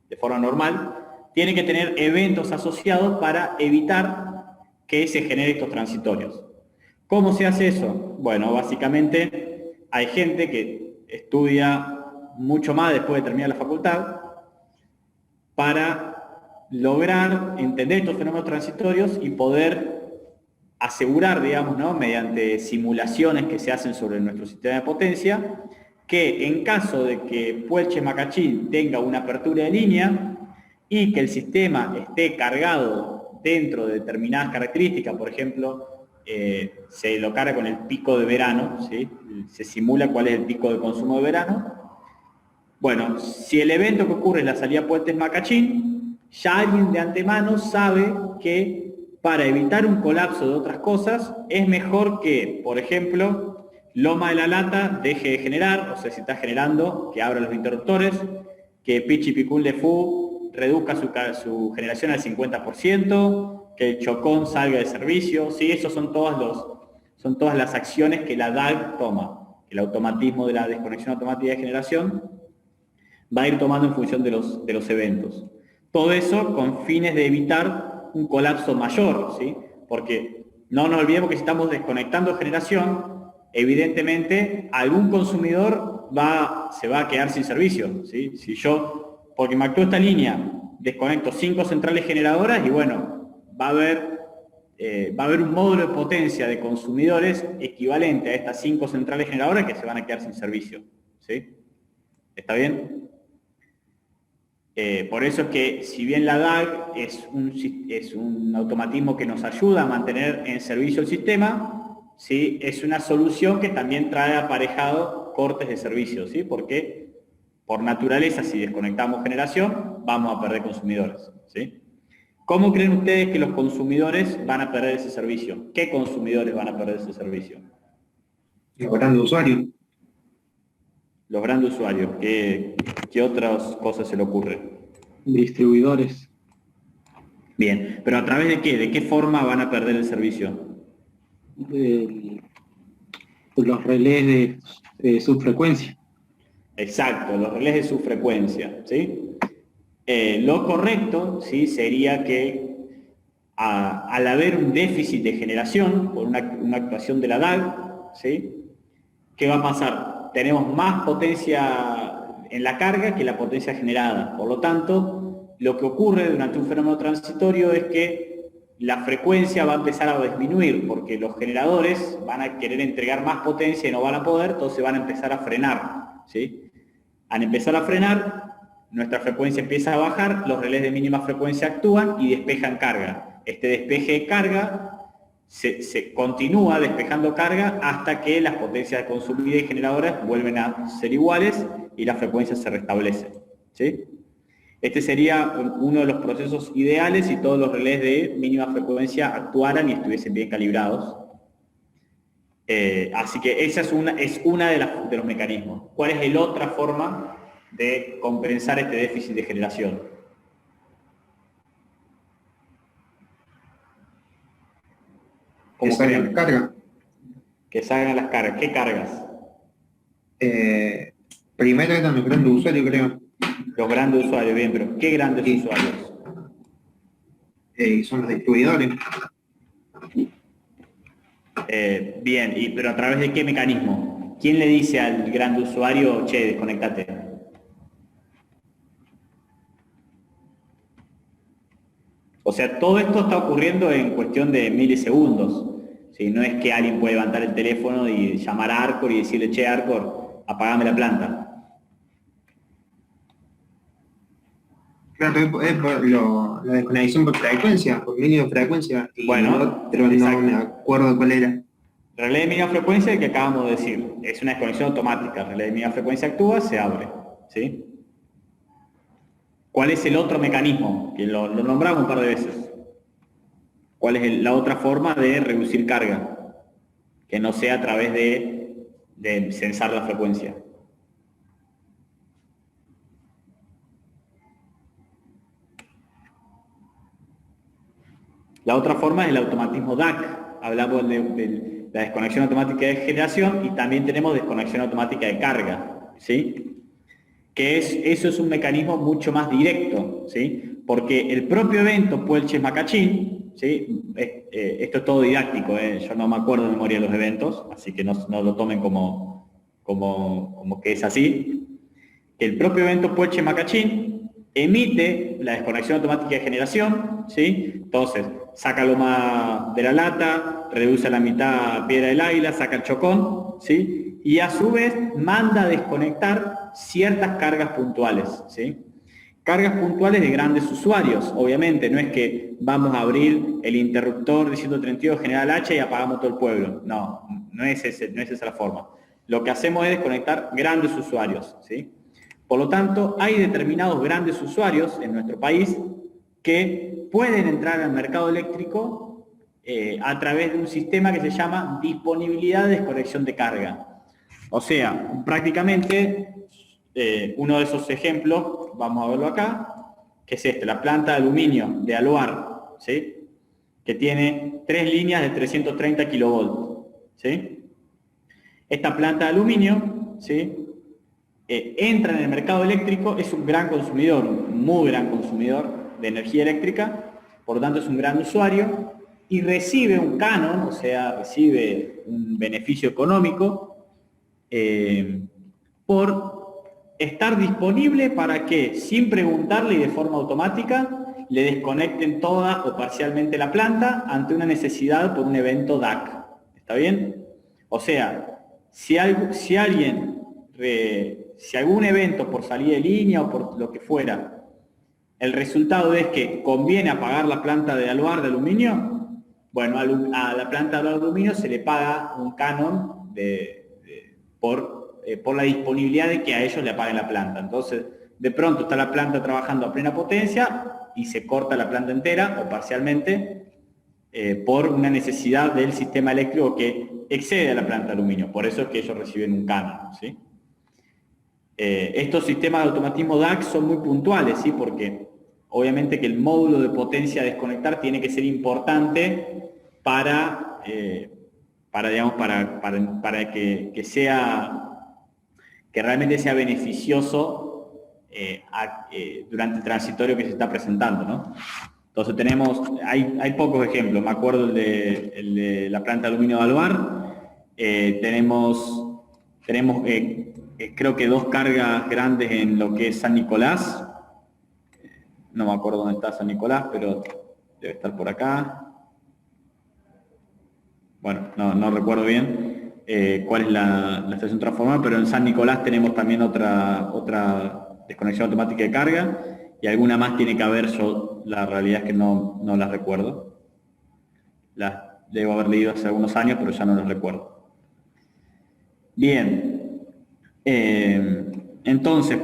de forma normal, tiene que tener eventos asociados para evitar que se generen estos transitorios. ¿Cómo se hace eso? Bueno, básicamente hay gente que estudia mucho más después de terminar la facultad para lograr entender estos fenómenos transitorios y poder asegurar, digamos, ¿no? Mediante simulaciones que se hacen sobre nuestro sistema de potencia, que en caso de que Poelche-Macachín tenga una apertura de línea y que el sistema esté cargado dentro de determinadas características, por ejemplo, se lo carga con el pico de verano, ¿sí? Se simula cuál es el pico de consumo de verano. Bueno, si el evento que ocurre es la salida Poelche-Macachín, ya alguien de antemano sabe que para evitar un colapso de otras cosas es mejor que, por ejemplo, Loma de la Lata deje de generar, o sea, si está generando, que abra los interruptores, que Pichipicún-Lefú reduzca su generación al 50%, que el Chocón salga de servicio, ¿sí? Esas son todas las acciones que la DAG toma. el automatismo de la desconexión automática de generación va a ir tomando en función de los eventos. Todo eso con fines de evitar un colapso mayor, ¿sí? Porque no nos olvidemos que si estamos desconectando generación, evidentemente algún consumidor se va a quedar sin servicio, ¿sí? Si yo, porque me actúa esta línea, desconecto 5 centrales generadoras y bueno, va a haber un módulo de potencia de consumidores equivalente a estas 5 centrales generadoras que se van a quedar sin servicio, ¿sí? ¿Está bien? Por eso es que, si bien la DAG es un automatismo que nos ayuda a mantener en servicio el sistema, ¿sí? Es una solución que también trae aparejado cortes de servicio, ¿sí? Porque, por naturaleza, si desconectamos generación, vamos a perder consumidores, ¿sí? ¿Cómo creen ustedes que los consumidores van a perder ese servicio? ¿Qué consumidores van a perder ese servicio? Los grandes usuarios. Los grandes usuarios. ¿Qué otras cosas se le ocurre? Distribuidores. Bien, pero ¿a través de qué? ¿De qué forma van a perder el servicio? Los relés de subfrecuencia. Exacto, los relés de subfrecuencia, ¿sí? Lo correcto, ¿sí? Sería que al haber un déficit de generación por una actuación de la DAG, ¿sí? ¿Qué va a pasar? Tenemos más potencia en la carga que la potencia generada. Por lo tanto, lo que ocurre durante un fenómeno transitorio es que la frecuencia va a empezar a disminuir porque los generadores van a querer entregar más potencia y no van a poder, entonces van a empezar a frenar, ¿sí? Al empezar a frenar, nuestra frecuencia empieza a bajar, los relés de mínima frecuencia actúan y despejan carga. Este despeje de carga se continúa despejando carga hasta que las potencias consumidas y generadoras vuelven a ser iguales y la frecuencia se restablece, ¿sí? Este sería uno de los procesos ideales si todos los relés de mínima frecuencia actuaran y estuviesen bien calibrados. Así que esa es una de los mecanismos. ¿Cuál es la otra forma de compensar este déficit de generación? Que salgan las cargas. Que salgan las cargas. ¿Qué cargas? Primero eran los grandes usuarios, creo. Los grandes usuarios, bien, pero ¿qué grandes usuarios? Son los distribuidores. Bien, pero ¿a través de qué mecanismo? ¿Quién le dice al grande usuario, che, desconectate? O sea, todo esto está ocurriendo en cuestión de milisegundos. ¿Sí? No es que alguien puede levantar el teléfono y llamar a Arcor y decirle, che, Arcor, apagame la planta. Claro, es por la desconexión por frecuencia, por mínima frecuencia. Y bueno, otro no me acuerdo cuál era. Relé de mínima frecuencia, el que acabamos de decir, es una desconexión automática. El relé de mínima frecuencia actúa, se abre, ¿sí? ¿Cuál es el otro mecanismo? Que lo nombramos un par de veces. ¿Cuál es la otra forma de reducir carga? Que no sea a través de censar la frecuencia. La otra forma es el automatismo DAC. Hablamos de la desconexión automática de generación y también tenemos desconexión automática de carga, ¿sí? Eso es un mecanismo mucho más directo, ¿sí? Porque el propio evento Puelches-Macachín, ¿sí? Esto es todo didáctico, yo no me acuerdo de memoria de los eventos, así que no lo tomen como que es así. El propio evento Puelches-Macachín emite la desconexión automática de generación, ¿sí? Entonces, saca loma de la lata, reduce a la mitad Piedra del Águila, saca el Chocón, ¿sí? Y a su vez manda a desconectar ciertas cargas puntuales, ¿sí? Cargas puntuales de grandes usuarios, obviamente, no es que vamos a abrir el interruptor de 132 General H y apagamos todo el pueblo, no es esa la forma. Lo que hacemos es desconectar grandes usuarios, ¿sí? Por lo tanto, hay determinados grandes usuarios en nuestro país que pueden entrar al mercado eléctrico a través de un sistema que se llama disponibilidad de desconexión de carga. O sea, prácticamente uno de esos ejemplos, vamos a verlo acá, que es la planta de aluminio de Aluar, ¿sí? Que tiene 3 líneas de 330 kilovolts, ¿sí? Esta planta de aluminio, ¿sí? Entra en el mercado eléctrico, es un gran consumidor, un muy gran consumidor de energía eléctrica, por lo tanto es un gran usuario, y recibe un canon, o sea, recibe un beneficio económico por estar disponible para que, sin preguntarle y de forma automática, le desconecten toda o parcialmente la planta ante una necesidad por un evento DAC. ¿Está bien? O sea, si algún evento por salida de línea o por lo que fuera, el resultado es que conviene apagar la planta de Aluar de aluminio, bueno, a la planta de Aluar de aluminio se le paga un canon por la disponibilidad de que a ellos le apaguen la planta. Entonces, de pronto está la planta trabajando a plena potencia y se corta la planta entera o parcialmente por una necesidad del sistema eléctrico que excede a la planta de aluminio. Por eso es que ellos reciben un canon, ¿sí? Estos sistemas de automatismo DAC son muy puntuales, ¿sí? Porque obviamente que el módulo de potencia a desconectar tiene que ser importante para que realmente sea beneficioso durante el transitorio que se está presentando, ¿no? Entonces hay pocos ejemplos. Me acuerdo el de la planta de aluminio de Aluar. Tenemos creo que 2 cargas grandes en lo que es San Nicolás. No me acuerdo dónde está San Nicolás, pero debe estar por acá. Bueno, no recuerdo bien cuál es la estación transformadora, pero en San Nicolás tenemos también otra desconexión automática de carga y alguna más tiene que haber. Yo la realidad es que no las recuerdo. Las debo haber leído hace algunos años, pero ya no las recuerdo. Bien. Entonces,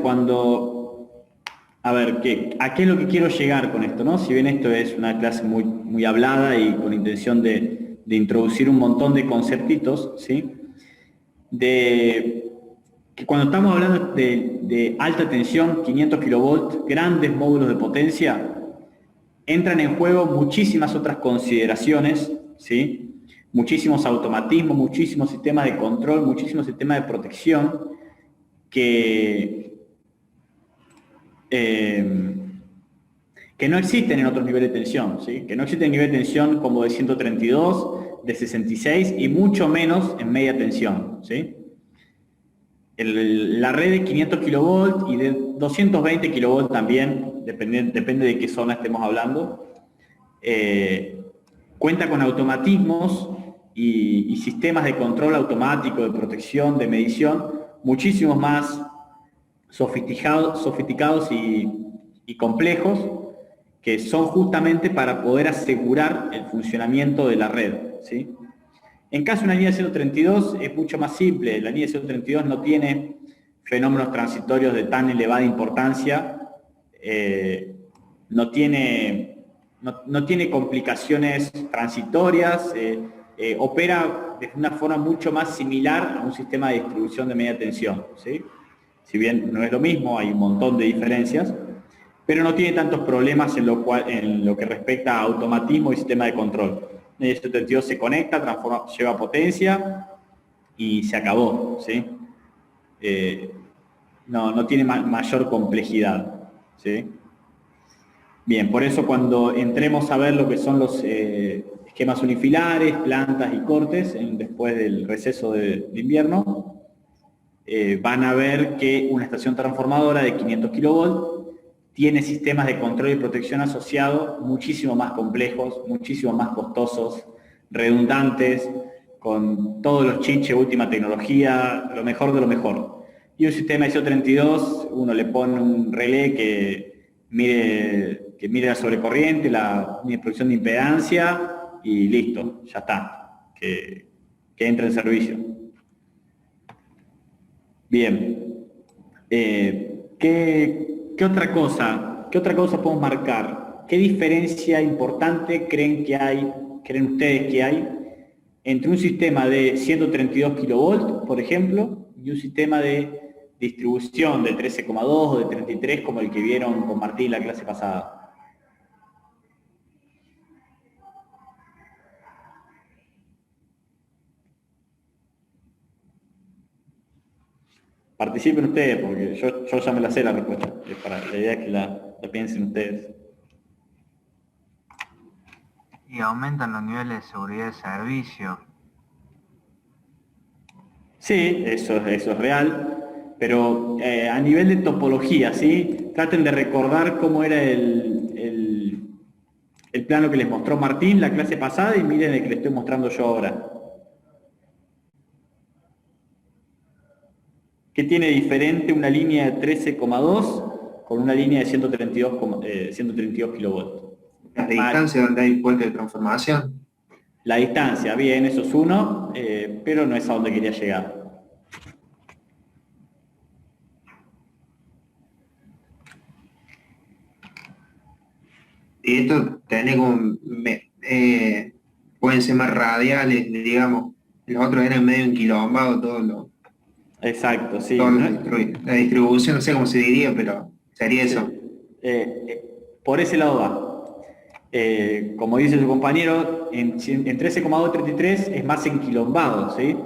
¿a qué es lo que quiero llegar con esto, no? Si bien esto es una clase muy, muy hablada y con intención de introducir un montón de conceptitos, ¿sí? Que cuando estamos hablando de alta tensión, 500 kilovolts, grandes módulos de potencia, entran en juego muchísimas otras consideraciones, ¿sí? Muchísimos automatismos, muchísimos sistemas de control, muchísimos sistemas de protección que no existen en otros niveles de tensión, ¿sí? Que no existen en nivel de tensión como de 132, de 66 y mucho menos en media tensión, ¿sí? La red de 500 kilovolts y de 220 kilovolts también, depende de qué zona estemos hablando, cuenta con automatismos y sistemas de control automático, de protección, de medición, muchísimos más sofisticados y complejos, que son justamente para poder asegurar el funcionamiento de la red, ¿sí? En caso de una línea 132 es mucho más simple. La línea 132 no tiene fenómenos transitorios de tan elevada importancia, no tiene complicaciones transitorias, opera de una forma mucho más similar a un sistema de distribución de media tensión, ¿sí? Si bien no es lo mismo, hay un montón de diferencias, pero no tiene tantos problemas en lo que respecta a automatismo y sistema de control. El 132 se conecta, lleva potencia y se acabó, ¿sí? No tiene mayor complejidad, ¿sí? Bien, por eso cuando entremos a ver lo que son los esquemas unifilares, plantas y cortes, después del receso de invierno, van a ver que una estación transformadora de 500 kilovolts tiene sistemas de control y protección asociados muchísimo más complejos, muchísimo más costosos, redundantes, con todos los chiches, última tecnología, lo mejor de lo mejor. Y un sistema ISO32, uno le pone un relé que mide la sobrecorriente, la producción de impedancia y listo, ya está, que entre en servicio. Bien. ¿Qué otra cosa podemos marcar? ¿Qué diferencia importante creen ustedes que hay entre un sistema de 132 kilovolts, por ejemplo, y un sistema de distribución de 13,2 o de 33 como el que vieron con Martín en la clase pasada? Participen ustedes, porque yo ya me la sé la respuesta. La idea es que la piensen ustedes. Y aumentan los niveles de seguridad de servicio. Sí, eso es real, pero a nivel de topología, ¿sí? Traten de recordar cómo era el plano que les mostró Martín la clase pasada y miren el que les estoy mostrando yo ahora. ¿Qué tiene diferente una línea de 13,2 con una línea de 132 kilovolts? La distancia donde hay puente de transformación. La distancia, bien, eso es uno, pero no es a donde quería llegar. Y esto tiene como, pueden ser más radiales, digamos. Los otros eran medio enquilombados, Exacto, sí. la distribución, no sé cómo se diría, pero sería eso. Por ese lado va. Como dice su compañero, en 13,233 es más enquilombado, ¿sí?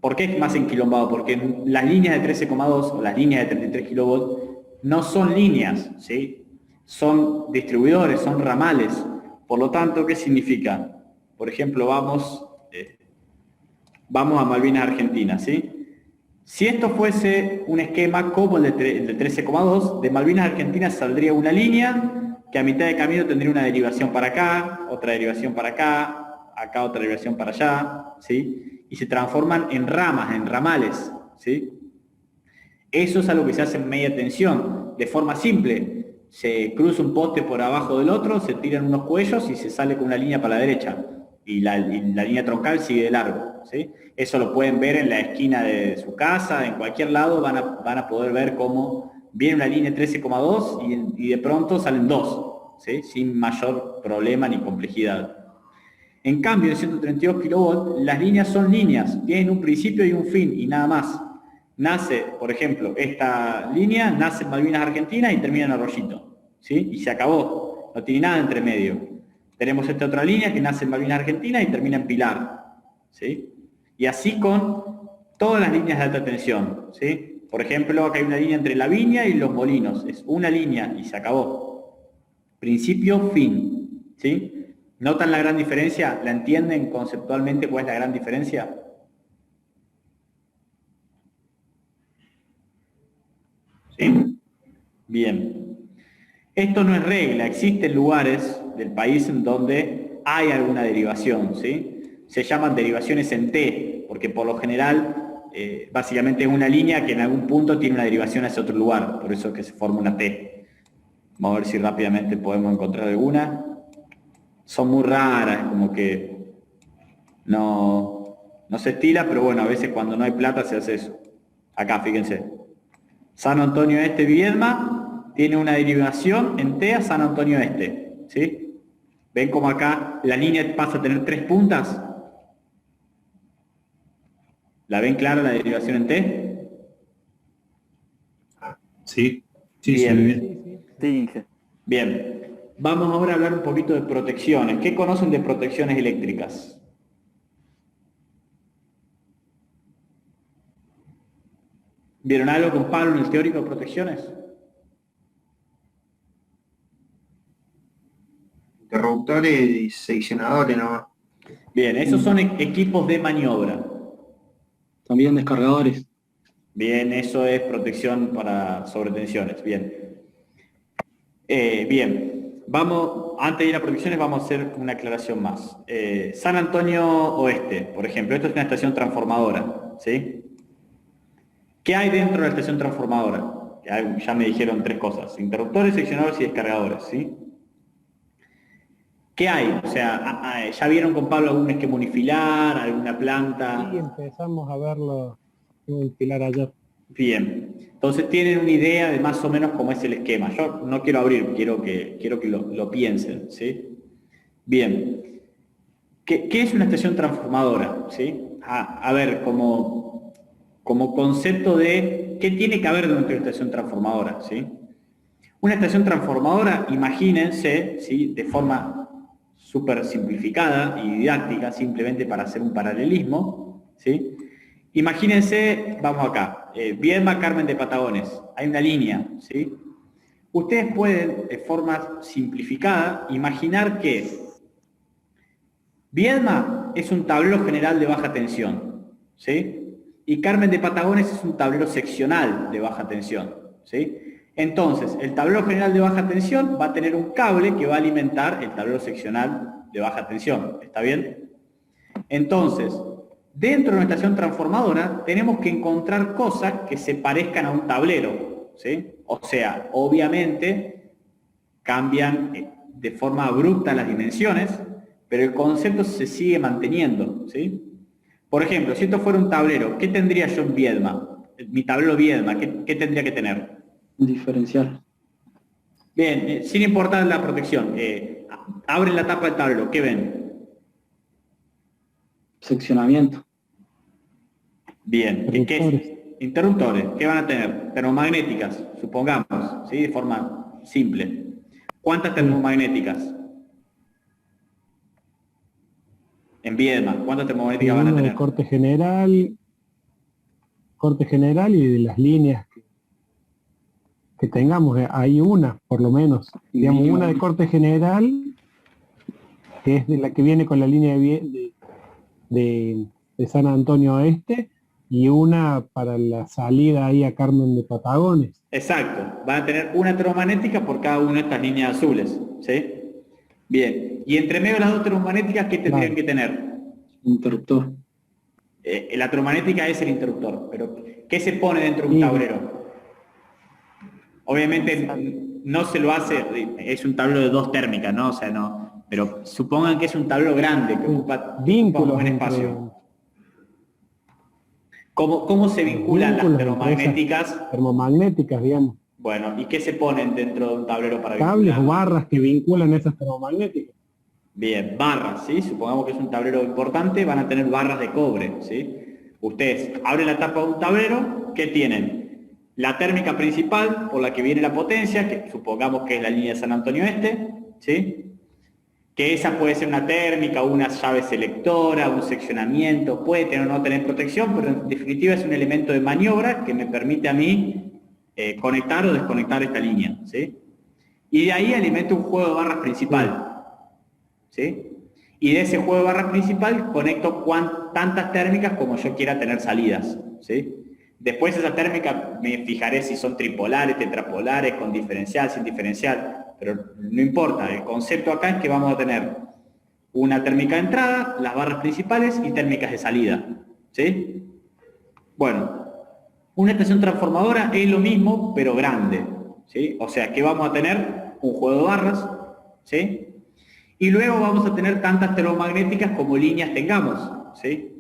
¿Por qué es más enquilombado? Porque las líneas de 13,2 o las líneas de 33 kilovolts no son líneas, ¿sí? Son distribuidores, son ramales. Por lo tanto, ¿qué significa? Por ejemplo, vamos a Malvinas Argentinas, ¿sí? Si esto fuese un esquema como el de 13,2, de Malvinas Argentinas saldría una línea que a mitad de camino tendría una derivación para acá, otra derivación para acá otra derivación para allá, ¿sí? Y se transforman en ramas, en ramales, ¿sí? Eso es algo que se hace en media tensión, de forma simple. Se cruza un poste por abajo del otro, se tiran unos cuellos y se sale con una línea para la derecha. Y la línea troncal sigue de largo, ¿sí? Eso lo pueden ver en la esquina de su casa, en cualquier lado van a poder ver cómo viene una línea 13,2 y de pronto salen dos, ¿sí? Sin mayor problema ni complejidad. En cambio, en 132 kV, las líneas son líneas, tienen un principio y un fin, y nada más. Nace, por ejemplo, esta línea nace en Malvinas Argentinas y termina en Arroyito, ¿sí? Y se acabó, no tiene nada entre medio. Tenemos esta otra línea que nace en Malvinas Argentinas y termina en Pilar, ¿sí? Y así con todas las líneas de alta tensión, ¿sí? Por ejemplo, acá hay una línea entre La Viña y Los Molinos, es una línea y se acabó. Principio, fin, ¿sí? ¿Notan la gran diferencia? ¿La entienden conceptualmente cuál es la gran diferencia? ¿Sí? Bien. Esto no es regla, existen lugares del país en donde hay alguna derivación, ¿sí? Se llaman derivaciones en T, porque por lo general, básicamente es una línea que en algún punto tiene una derivación hacia otro lugar, por eso es que se forma una T. Vamos a ver si rápidamente podemos encontrar alguna. Son muy raras, como que no se estila, pero bueno, a veces cuando no hay plata se hace eso. Acá, fíjense. San Antonio Este, Viedma, tiene una derivación en T a San Antonio Este, ¿sí? ¿Ven cómo acá la línea pasa a tener 3 puntas? ¿La ven clara la derivación en T? Sí, sí, Bien. se ve bien. Sí, Inge. Bien. Vamos ahora a hablar un poquito de protecciones. ¿Qué conocen de protecciones eléctricas? ¿Vieron algo con Pablo en el teórico de protecciones? Interruptores y seccionadores nomás. Bien, esos son equipos de maniobra. También descargadores. Bien, eso es protección para sobretensiones. Bien. Bien. Vamos, antes de ir a protecciones, vamos a hacer una aclaración más. San Antonio Oeste, por ejemplo, esto es una estación transformadora, ¿sí? ¿Qué hay dentro de la estación transformadora? Ya me dijeron 3 cosas: interruptores, seccionadores y descargadores, ¿sí? ¿Qué hay? O sea, ¿ya vieron con Pablo algún esquema unifilar, alguna planta? Sí, empezamos a verlo en el pilar ayer. Bien, entonces tienen una idea de más o menos cómo es el esquema. Yo no quiero abrir, quiero que lo piensen, ¿sí? Bien, ¿qué es una estación transformadora? ¿Sí? A ver, como concepto de qué tiene que haber dentro de una estación transformadora, ¿sí? Una estación transformadora, imagínense, ¿sí? De forma súper simplificada y didáctica, simplemente para hacer un paralelismo, ¿sí? Imagínense, vamos acá, Viedma Carmen de Patagones, hay una línea, ¿sí? Ustedes pueden, de forma simplificada, imaginar que Viedma es un tablero general de baja tensión, ¿sí? Y Carmen de Patagones es un tablero seccional de baja tensión, ¿sí? Entonces, el tablero general de baja tensión va a tener un cable que va a alimentar el tablero seccional de baja tensión, ¿está bien? Entonces, dentro de una estación transformadora tenemos que encontrar cosas que se parezcan a un tablero, ¿sí? O sea, obviamente cambian de forma abrupta las dimensiones, pero el concepto se sigue manteniendo, ¿sí? Por ejemplo, si esto fuera un tablero, ¿qué tendría yo en Viedma? Mi tablero Viedma, ¿qué tendría que tener? Un diferencial. Bien, sin importar la protección, abren la tapa del tablero, ¿qué ven? Seccionamiento. Bien, Interruptores. interruptores, ¿qué van a tener? Termomagnéticas, supongamos, ¿sí? De forma simple. ¿Cuántas termomagnéticas? En Viedma, ¿cuántas termomagnéticas van a Uno de tener? corte general y de las líneas que tengamos, hay una, por lo menos. Digamos, Mínimo. una de corte general, que es de la que viene con la línea de San Antonio Este, y una para la salida ahí a Carmen de Patagones. Exacto, van a tener una termomagnética por cada una de estas líneas azules, ¿sí? Bien, y entre medio de las dos termomagnéticas, ¿qué tendrían Claro. que tener? Interruptor. La termomagnética es el interruptor, pero ¿qué se pone dentro de un Sí. tablero? Obviamente no se lo hace, es un tablero de dos térmicas, ¿no? O sea, no, pero supongan que es un tablero grande que ocupa un Vínculos buen entre- espacio. ¿Cómo se vinculan las vínculos entre termomagnéticas? termomagnéticas, digamos. Bueno, ¿y qué se ponen dentro de un tablero para Cables o vincular? barras que vinculan esas termomagnéticas. Bien, barras, ¿sí? Supongamos que es un tablero importante, van a tener barras de cobre, ¿sí? Ustedes abren la tapa de un tablero, ¿qué tienen? La térmica principal por la que viene la potencia, que supongamos que es la línea de San Antonio Este, ¿sí? Que esa puede ser una térmica, una llave selectora, un seccionamiento, puede tener o no tener protección, pero en definitiva es un elemento de maniobra que me permite a mí conectar o desconectar esta línea, ¿sí? Y de ahí alimento un juego de barras principal, ¿sí? Y de ese juego de barras principal conecto tantas térmicas como yo quiera tener salidas, ¿sí? Después esas térmicas me fijaré si son tripolares, tetrapolares, con diferencial, sin diferencial, pero no importa, el concepto acá es que vamos a tener una térmica de entrada, las barras principales y térmicas de salida, ¿sí? Bueno, una estación transformadora es lo mismo, pero grande, ¿sí? O sea, que vamos a tener un juego de barras, ¿sí? Y luego vamos a tener tantas termomagnéticas como líneas tengamos, ¿sí?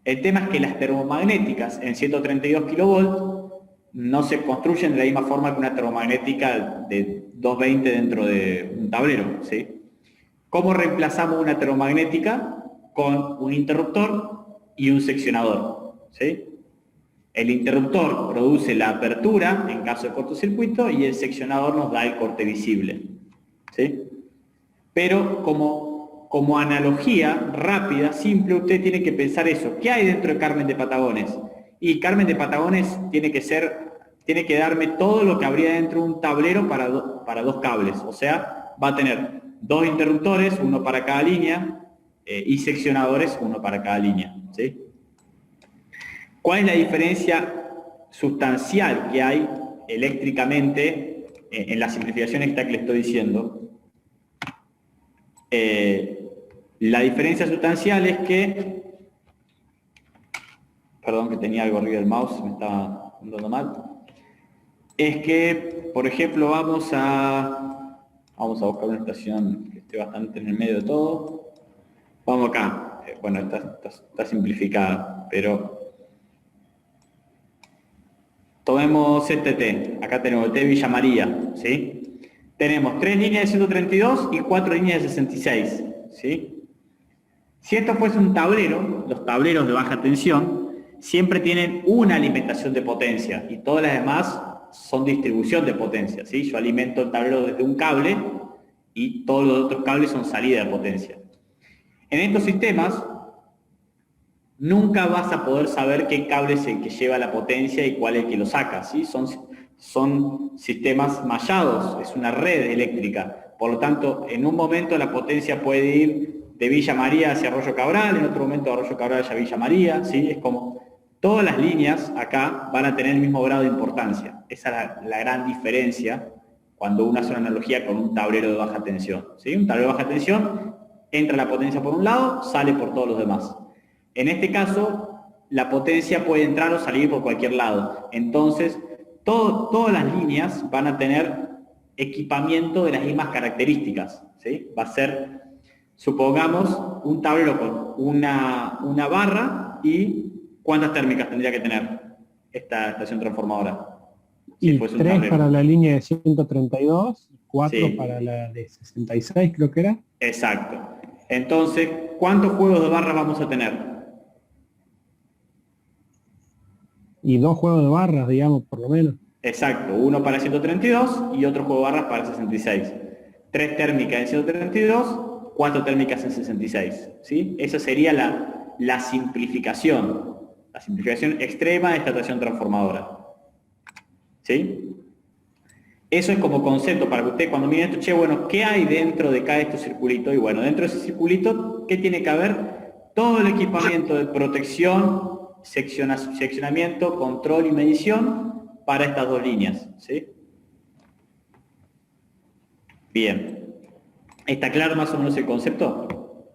El tema es que las termomagnéticas en 132 kilovolts no se construyen de la misma forma que una termomagnética de 220 dentro de un tablero, ¿sí? ¿Cómo reemplazamos una termomagnética? Con un interruptor y un seccionador, ¿sí? El interruptor produce la apertura en caso de cortocircuito y el seccionador nos da el corte visible, ¿sí? Pero como analogía rápida, simple, usted tiene que pensar eso. ¿Qué hay dentro de Carmen de Patagones? Y Carmen de Patagones tiene que darme todo lo que habría dentro de un tablero para dos cables. O sea, va a tener dos interruptores, uno para cada línea, y seccionadores, uno para cada línea, ¿sí? ¿Cuál es la diferencia sustancial que hay eléctricamente en la simplificación esta que le estoy diciendo? La diferencia sustancial es que, perdón que tenía algo arriba del mouse, me estaba dando mal, es que, por ejemplo, vamos a buscar una estación que esté bastante en el medio de todo. Vamos acá, bueno, está simplificada, pero tomemos este T, acá tenemos el T Villa María, ¿sí? Tenemos 3 líneas de 132 y 4 líneas de 66, ¿sí? Si esto fuese un tablero, los tableros de baja tensión siempre tienen una alimentación de potencia y todas las demás son distribución de potencia, ¿sí? Yo alimento el tablero desde un cable y todos los otros cables son salida de potencia. En estos sistemas, nunca vas a poder saber qué cable es el que lleva la potencia y cuál es el que lo saca, ¿sí? Son sistemas mallados, es una red eléctrica. Por lo tanto, en un momento la potencia puede ir de Villa María hacia Arroyo Cabral, en otro momento de Arroyo Cabral hacia Villa María, ¿sí? Es como todas las líneas acá van a tener el mismo grado de importancia. Esa es la gran diferencia cuando uno hace una analogía con un tablero de baja tensión, ¿sí? Un tablero de baja tensión, entra la potencia por un lado, sale por todos los demás. En este caso, la potencia puede entrar o salir por cualquier lado. Entonces, todas las líneas van a tener equipamiento de las mismas características, ¿sí? Va a ser, supongamos, un tablero con una barra y ¿cuántas térmicas tendría que tener esta estación transformadora? Y fuese un 3 tablero. para la línea de 132, 4 Sí. para la de 66, creo que era. Exacto. Entonces, ¿cuántos juegos de barras vamos a tener? Y 2 juegos de barras, digamos, por lo menos. Exacto, uno para 132 y otro juego de barras para 66. 3 térmicas en 132, 4 térmicas en 66. ¿Sí? Esa sería la simplificación extrema de esta estación transformadora. ¿Sí? Eso es como concepto para que usted cuando miren esto, che, bueno, ¿qué hay dentro de cada de estos circulitos? Y bueno, dentro de ese circulito, ¿qué tiene que haber? Todo el equipamiento de protección, seccionamiento, control y medición para estas dos líneas, ¿sí? Bien. ¿Está claro más o menos el concepto?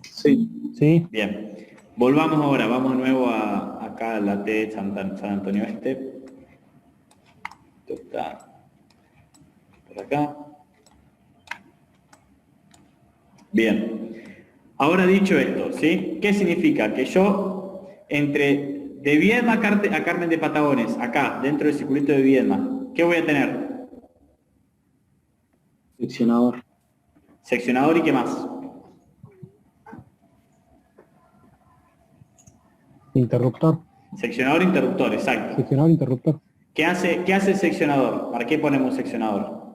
Sí. ¿Sí? Bien. Volvamos ahora, vamos de nuevo acá a la T San Antonio Este. Esto está por acá. Bien. Ahora dicho esto, ¿sí? ¿Qué significa? Que yo, de Viedma a Carmen de Patagones, acá, dentro del circuito de Viedma, ¿qué voy a tener? Seccionador. Seccionador y ¿qué más? Interruptor. Seccionador e interruptor, exacto. Seccionador, interruptor. ¿Qué hace el seccionador? ¿Para qué ponemos un seccionador?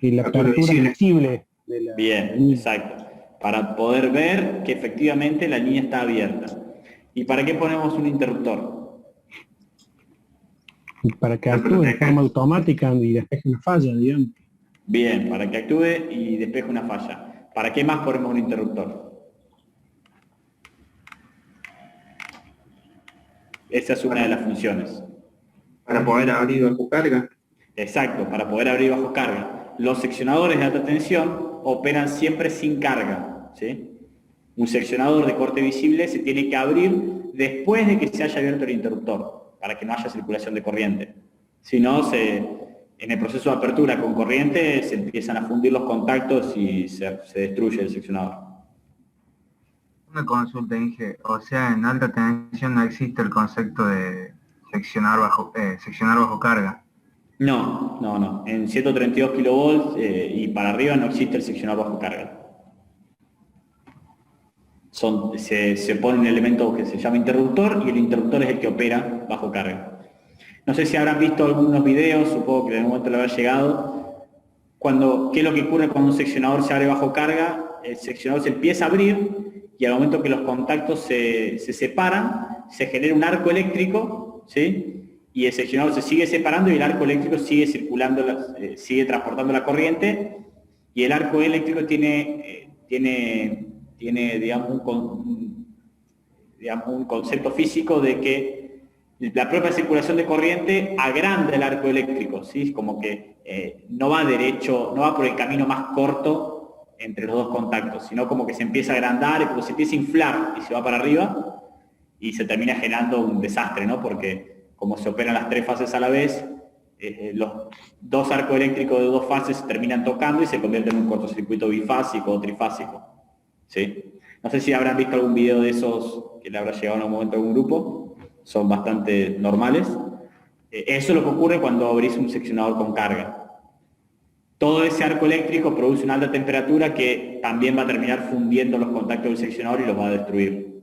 Y la Apertura apertura visible. visible de la Bien, línea. exacto. Para poder ver que efectivamente la línea está abierta. ¿Y para qué ponemos un interruptor? Y para que actúe de forma automática y despeje una falla, digamos. Bien, para que actúe y despeje una falla. ¿Para qué más ponemos un interruptor? Esa es una de las funciones. Para poder abrir bajo carga. Exacto, para poder abrir bajo carga. Los seccionadores de alta tensión operan siempre sin carga, ¿sí? Un seccionador de corte visible se tiene que abrir después de que se haya abierto el interruptor, para que no haya circulación de corriente. Si no, en el proceso de apertura con corriente se empiezan a fundir los contactos y se destruye el seccionador. Una consulta, Inge. O sea, en alta tensión no existe el concepto de seccionar bajo carga. No. En 132 kilovolts y para arriba no existe el seccionador bajo carga. Se pone un elemento que se llama interruptor y el interruptor es el que opera bajo carga. No sé si habrán visto algunos videos, supongo que en algún momento le habrá llegado, ¿qué es lo que ocurre cuando un seccionador se abre bajo carga? El seccionador se empieza a abrir y al momento que los contactos se separan, se genera un arco eléctrico, ¿sí? Y el seccionador se sigue separando y el arco eléctrico sigue circulando, sigue transportando la corriente y el arco eléctrico tiene digamos, un concepto físico de que la propia circulación de corriente agranda el arco eléctrico, ¿sí? Como que no va derecho, no va por el camino más corto entre los dos contactos, sino como que se empieza a agrandar y como se empieza a inflar y se va para arriba y se termina generando un desastre, ¿no? Porque como se operan las 3 fases a la vez, los 2 arcos eléctricos de 2 fases se terminan tocando y se convierten en un cortocircuito bifásico o trifásico, ¿sí? No sé si habrán visto algún video de esos que le habrá llegado en algún momento a algún grupo, son bastante normales. Eso es lo que ocurre cuando abrís un seccionador con carga. Todo ese arco eléctrico produce una alta temperatura que también va a terminar fundiendo los contactos del seccionador y los va a destruir.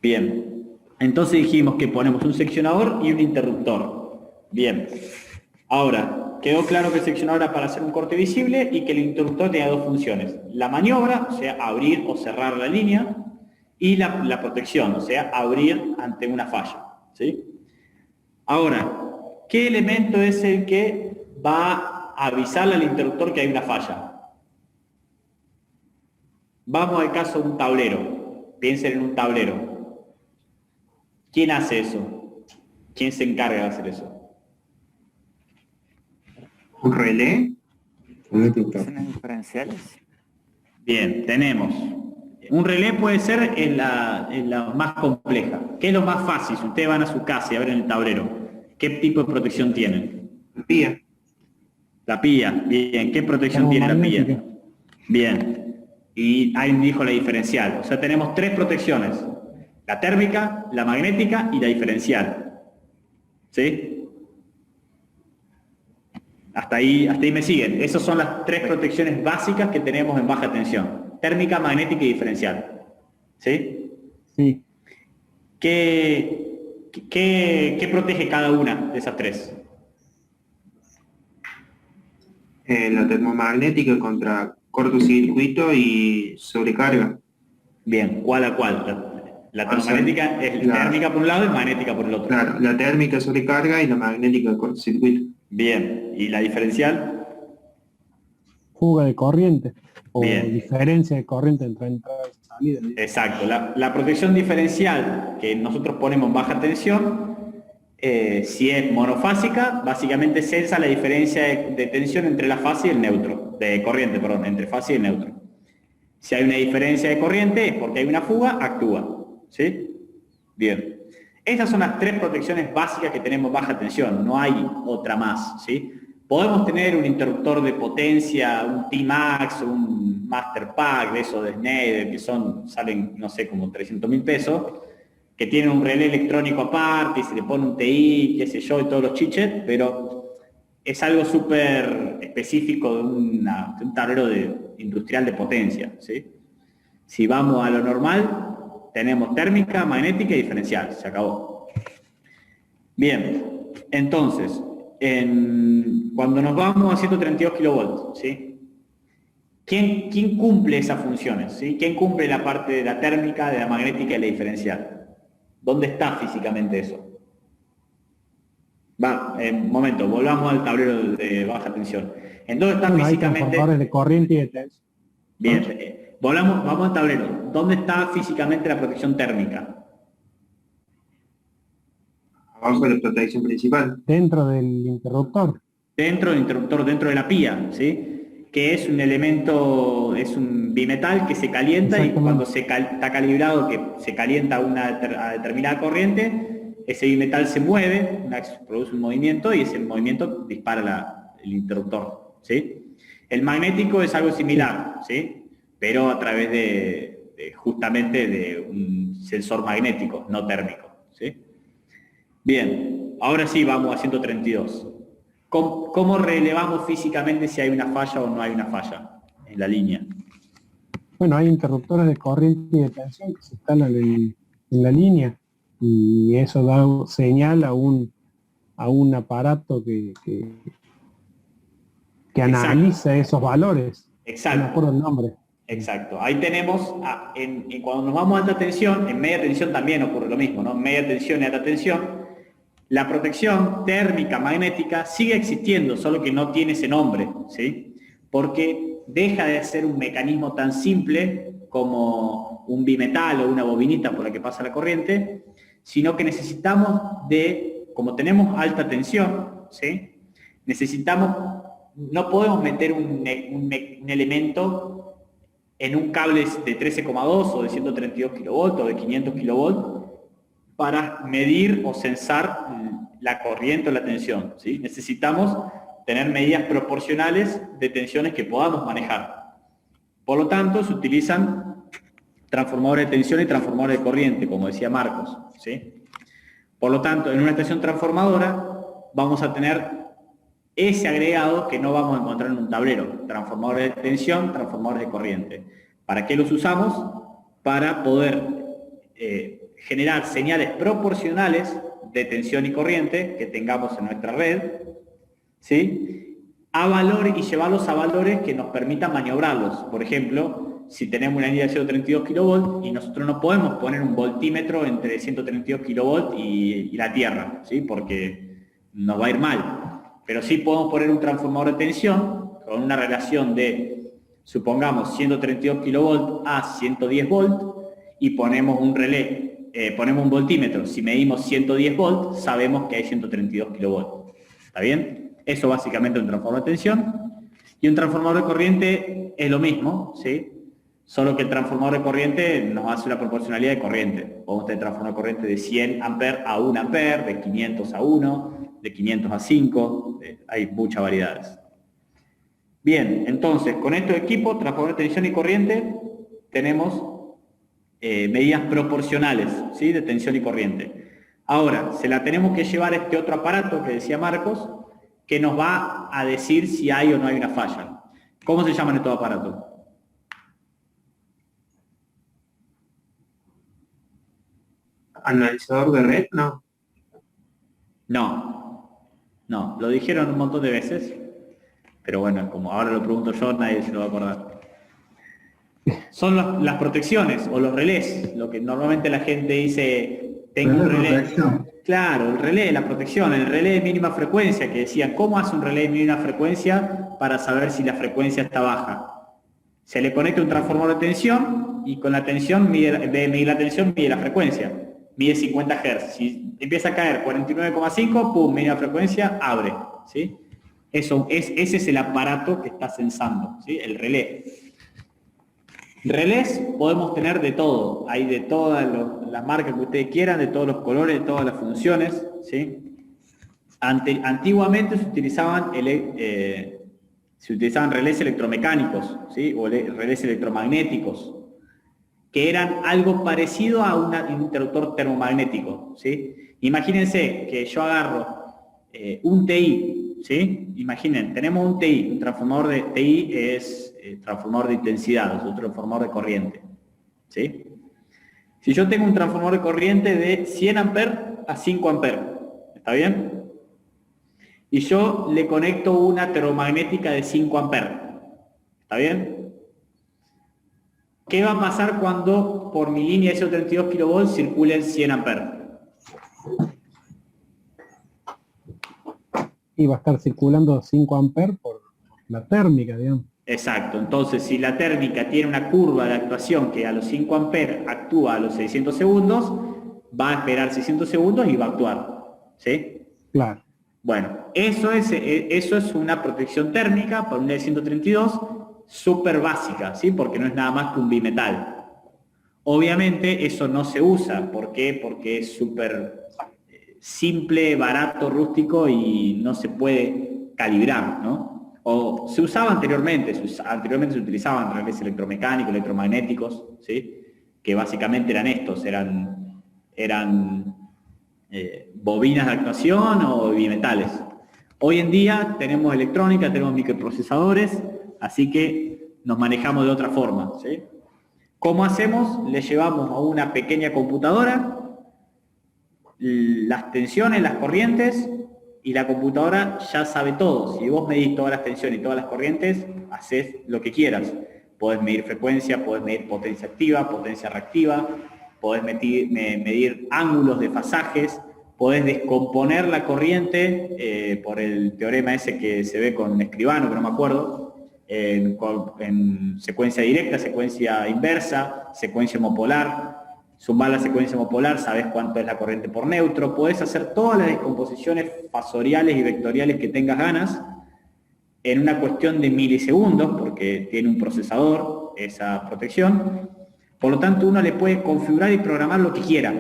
Bien. Entonces dijimos que ponemos un seccionador y un interruptor. Bien. Ahora, quedó claro que el seccionador era para hacer un corte visible y que el interruptor tenía dos funciones. La maniobra, o sea, abrir o cerrar la línea, y la protección, o sea, abrir ante una falla, ¿sí? Ahora, ¿qué elemento es el que va a avisarle al interruptor que hay una falla? Vamos al caso de un tablero. Piensen en un tablero. ¿Quién hace eso? ¿Quién se encarga de hacer eso? ¿Un relé? Funciones diferenciales. Bien, tenemos. Un relé puede ser en la más compleja. ¿Qué es lo más fácil? Si ustedes van a su casa y abren el tablero, ¿qué tipo de protección tienen? Pía. La pía. Bien. ¿Qué protección tiene la pía? Bien. Y alguien dijo la diferencial. O sea, tenemos tres protecciones. La térmica, la magnética y la diferencial. ¿Sí? Hasta ahí me siguen. Esas son las tres protecciones básicas que tenemos en baja tensión. Térmica, magnética y diferencial. ¿Sí? Sí. ¿Qué protege cada una de esas tres? La termomagnética contra cortocircuito y sobrecarga. Bien, ¿cuál a cuál? La termomagnética es térmica por un lado y magnética por el otro. Claro, la térmica sobrecarga y la magnética de cortocircuito. Bien, ¿y la diferencial? Fuga de corriente. O Bien. diferencia de corriente entre entrada y salida. Exacto. La protección diferencial que nosotros ponemos en baja tensión, si es monofásica, básicamente censa la diferencia de tensión entre la fase y el neutro, de corriente, perdón, entre fase y el neutro. Si hay una diferencia de corriente es porque hay una fuga, actúa. ¿Sí? Bien. Estas son las tres protecciones básicas que tenemos en baja tensión, no hay otra más. ¿Sí? Podemos tener un interruptor de potencia, un T-Max, un Master Pack, de esos de Schneider, que salen, no sé, como 300.000 pesos, que tienen un relé electrónico aparte y se le pone un TI, qué sé yo, y todos los chiches, pero es algo súper específico de un tablero industrial de potencia. ¿Sí? Si vamos a lo normal, tenemos térmica, magnética y diferencial. Se acabó. Bien, entonces, cuando nos vamos a 132 kilovolts, ¿sí? ¿Quién cumple esas funciones? ¿Sí? ¿Quién cumple la parte de la térmica, de la magnética y de la diferencial? ¿Dónde está físicamente eso? Momento, volvamos al tablero de baja tensión. ¿En dónde está Hay físicamente? transformadores de corriente y de tensión. Bien, vamos al tablero. ¿Dónde está físicamente la protección térmica? Abajo de la protección principal. Dentro del interruptor. Dentro del interruptor, dentro de la pía, ¿sí? Que es un elemento, es un bimetal que se calienta y cuando está calibrado, que se calienta a determinada corriente, ese bimetal se mueve, produce un movimiento y ese movimiento dispara el interruptor, ¿sí? El magnético es algo similar, ¿sí? Pero a través justamente de un sensor magnético, no térmico, ¿sí? Bien, ahora sí vamos a 132. ¿Cómo relevamos físicamente si hay una falla o no hay una falla en la línea? Bueno, hay interruptores de corriente y de tensión que se instalan en la línea y eso da señal a un aparato que analiza esos valores. Exacto. No me acuerdo el nombre. Exacto. Ahí tenemos, cuando nos vamos a alta tensión, en media tensión también ocurre lo mismo, ¿no? En media tensión y alta tensión, la protección térmica, magnética, sigue existiendo, solo que no tiene ese nombre, ¿sí? Porque deja de ser un mecanismo tan simple como un bimetal o una bobinita por la que pasa la corriente, sino que necesitamos como tenemos alta tensión, ¿sí? No podemos meter un elemento en un cable de 13,2 o de 132 kilovolts o de 500 kilovolts para medir o censar la corriente o la tensión, ¿sí? Necesitamos tener medidas proporcionales de tensiones que podamos manejar. Por lo tanto, se utilizan transformadores de tensión y transformadores de corriente, como decía Marcos, ¿sí? Por lo tanto, en una estación transformadora vamos a tener ese agregado que no vamos a encontrar en un tablero. Transformadores de tensión, transformadores de corriente. ¿Para qué los usamos? Para poder generar señales proporcionales de tensión y corriente que tengamos en nuestra red, ¿sí? a valores y llevarlos a valores que nos permitan maniobrarlos. Por ejemplo, si tenemos una línea de 132 kV y nosotros no podemos poner un voltímetro entre 132 kV y la Tierra, ¿sí? Porque nos va a ir mal. Pero sí podemos poner un transformador de tensión con una relación de, supongamos, 132 kV a 110 volt y ponemos un relé, ponemos un voltímetro. Si medimos 110 volts, sabemos que hay 132 kV. ¿Está bien? Eso básicamente es un transformador de tensión. Y un transformador de corriente es lo mismo, ¿sí? Solo que el transformador de corriente nos hace una proporcionalidad de corriente. Podemos tener transformador de corriente de 100 amperes a 1 ampere, de 500 a 1, de 500 a 5, hay muchas variedades. Bien, entonces, con estos equipos, transformador de tensión y corriente, tenemos medidas proporcionales, ¿sí? De tensión y corriente. Ahora, se la tenemos que llevar a este otro aparato que decía Marcos, que nos va a decir si hay o no hay una falla. ¿Cómo se llaman estos aparatos? ¿Analizador de red? No. No, lo dijeron un montón de veces, pero bueno, como ahora lo pregunto yo, nadie se lo va a acordar. Son las protecciones o los relés, lo que normalmente la gente dice, tengo un relé. Claro, el relé, la protección, el relé de mínima frecuencia, que decían, ¿cómo hace un relé de mínima frecuencia para saber si la frecuencia está baja? Se le conecta un transformador de tensión y con la tensión, en vez de medir la tensión, mide la frecuencia. Mide 50 Hz. Si empieza a caer 49,5, pum, mínima frecuencia, abre. ¿Sí? Ese es el aparato que está censando, ¿sí? El relé. Relés podemos tener de todo, hay de todas las marcas que ustedes quieran, de todos los colores, de todas las funciones, ¿sí? Antiguamente se utilizaban relés electromecánicos, ¿sí? O relés electromagnéticos, que eran algo parecido a un interruptor termomagnético, ¿sí? Imagínense que yo agarro un TI, ¿sí? Imaginen, tenemos un TI, un transformador de TI es transformador de intensidad, es otro transformador de corriente, ¿sí? Si yo tengo un transformador de corriente de 100 amperes a 5 amperes, ¿está bien? Y yo le conecto una termomagnética de 5 amperes, ¿está bien? ¿Qué va a pasar cuando por mi línea de 132 kV circulen 100 amperes? Y va a estar circulando 5 amperes por la térmica, digamos. Exacto, entonces si la térmica tiene una curva de actuación que a los 5 amperes actúa a los 600 segundos, va a esperar 600 segundos y va a actuar, ¿sí? Claro. Bueno, eso es una protección térmica para una de 132 súper básica, ¿sí? Porque no es nada más que un bimetal. Obviamente eso no se usa, ¿por qué? Porque es súper simple, barato, rústico y no se puede calibrar, ¿no? O se usaba anteriormente se utilizaban relés electromecánicos, electromagnéticos, ¿sí? Que básicamente eran estos, eran bobinas de actuación o bimetales. Hoy en día tenemos electrónica, tenemos microprocesadores, así que nos manejamos de otra forma, ¿sí? ¿Cómo hacemos? Le llevamos a una pequeña computadora las tensiones, las corrientes, y la computadora ya sabe todo. Si vos medís todas las tensiones y todas las corrientes, haces lo que quieras. Podés medir frecuencia, podés medir potencia activa, potencia reactiva, podés medir ángulos de fasajes, podés descomponer la corriente por el teorema ese que se ve con Escribano, que no me acuerdo, en secuencia directa, secuencia inversa, secuencia homopolar. Sumar la secuencia homopolar, sabes cuánto es la corriente por neutro, podés hacer todas las descomposiciones fasoriales y vectoriales que tengas ganas en una cuestión de milisegundos, porque tiene un procesador esa protección. Por lo tanto, uno le puede configurar y programar lo que quiera,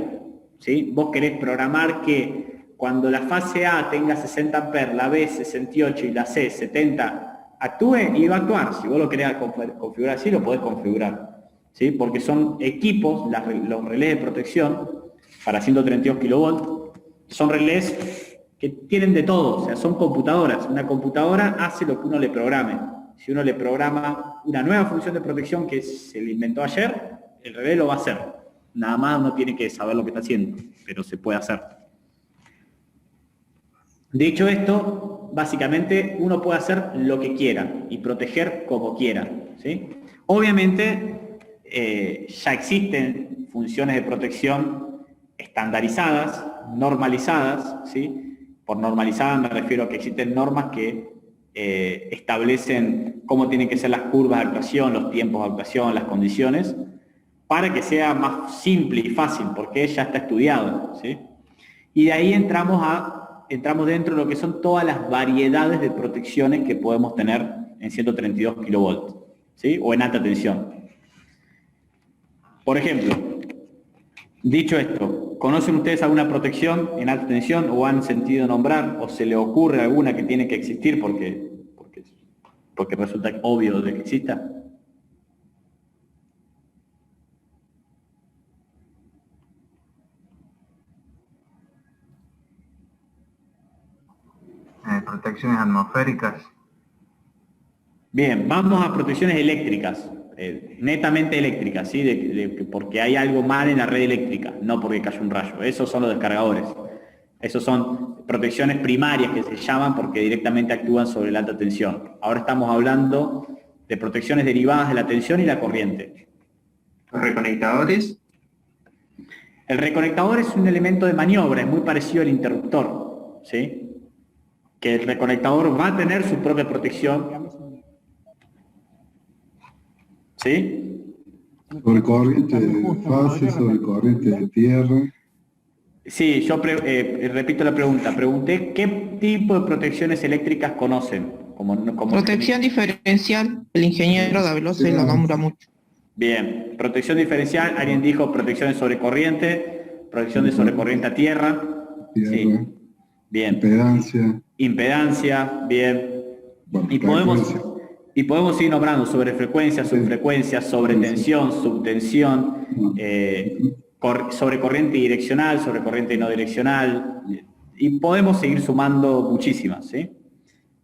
¿sí? Vos querés programar que cuando la fase A tenga 60 amperes, la B 68 y la C 70 actúe y va a actuar. Si vos lo querés configurar así, lo podés configurar, ¿sí? Porque son equipos, los relés de protección para 132 kV, son relés que tienen de todo, o sea, son computadoras. Una computadora hace lo que uno le programe. Si uno le programa una nueva función de protección que se le inventó ayer, el relé lo va a hacer. Nada más uno tiene que saber lo que está haciendo, pero se puede hacer. Dicho esto, básicamente, uno puede hacer lo que quiera y proteger como quiera, ¿sí? Obviamente, ya existen funciones de protección estandarizadas, normalizadas, ¿sí? Por normalizadas me refiero a que existen normas que establecen cómo tienen que ser las curvas de actuación, los tiempos de actuación, las condiciones, para que sea más simple y fácil, porque ya está estudiado, ¿sí? Y de ahí entramos dentro de lo que son todas las variedades de protecciones que podemos tener en 132 kilovolts, ¿sí? O en alta tensión. Por ejemplo, dicho esto, ¿conocen ustedes alguna protección en alta tensión o han sentido nombrar o se le ocurre alguna que tiene que existir porque resulta obvio de que exista? Protecciones atmosféricas. Bien, vamos a protecciones eléctricas, netamente eléctricas, ¿sí? Porque hay algo mal en la red eléctrica, no porque cayó un rayo. Esos son los descargadores. Esos son protecciones primarias que se llaman porque directamente actúan sobre la alta tensión. Ahora estamos hablando de protecciones derivadas de la tensión y la corriente. Los reconectadores. El reconectador es un elemento de maniobra, es muy parecido al interruptor, ¿sí? Que el reconectador va a tener su propia protección, ¿sí? Sobre corriente de fase, sobre corriente de tierra. Sí, yo repito la pregunta. Pregunté qué tipo de protecciones eléctricas conocen. Protección diferencial, el ingeniero Daveloso lo nombra mucho. Bien, protección diferencial, alguien dijo protecciones sobre corriente, protección de sobre corriente a tierra. Sí. Bien. Impedancia, bien. Bueno, y podemos seguir nombrando sobre frecuencia, subfrecuencia, sobre tensión, subtensión, sobre corriente direccional, sobre corriente no direccional, y podemos seguir sumando muchísimas, ¿sí?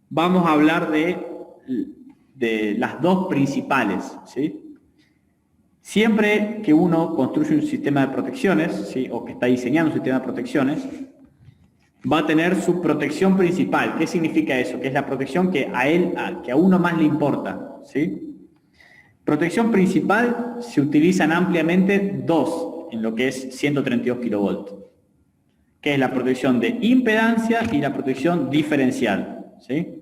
Vamos a hablar de las dos principales, ¿sí? Siempre que uno construye un sistema de protecciones, ¿sí? O que está diseñando un sistema de protecciones, va a tener su protección principal. ¿Qué significa eso? Que es la protección que a uno más le importa, ¿sí? Protección principal se utilizan ampliamente dos en lo que es 132 kilovolts, que es la protección de impedancia y la protección diferencial, ¿sí?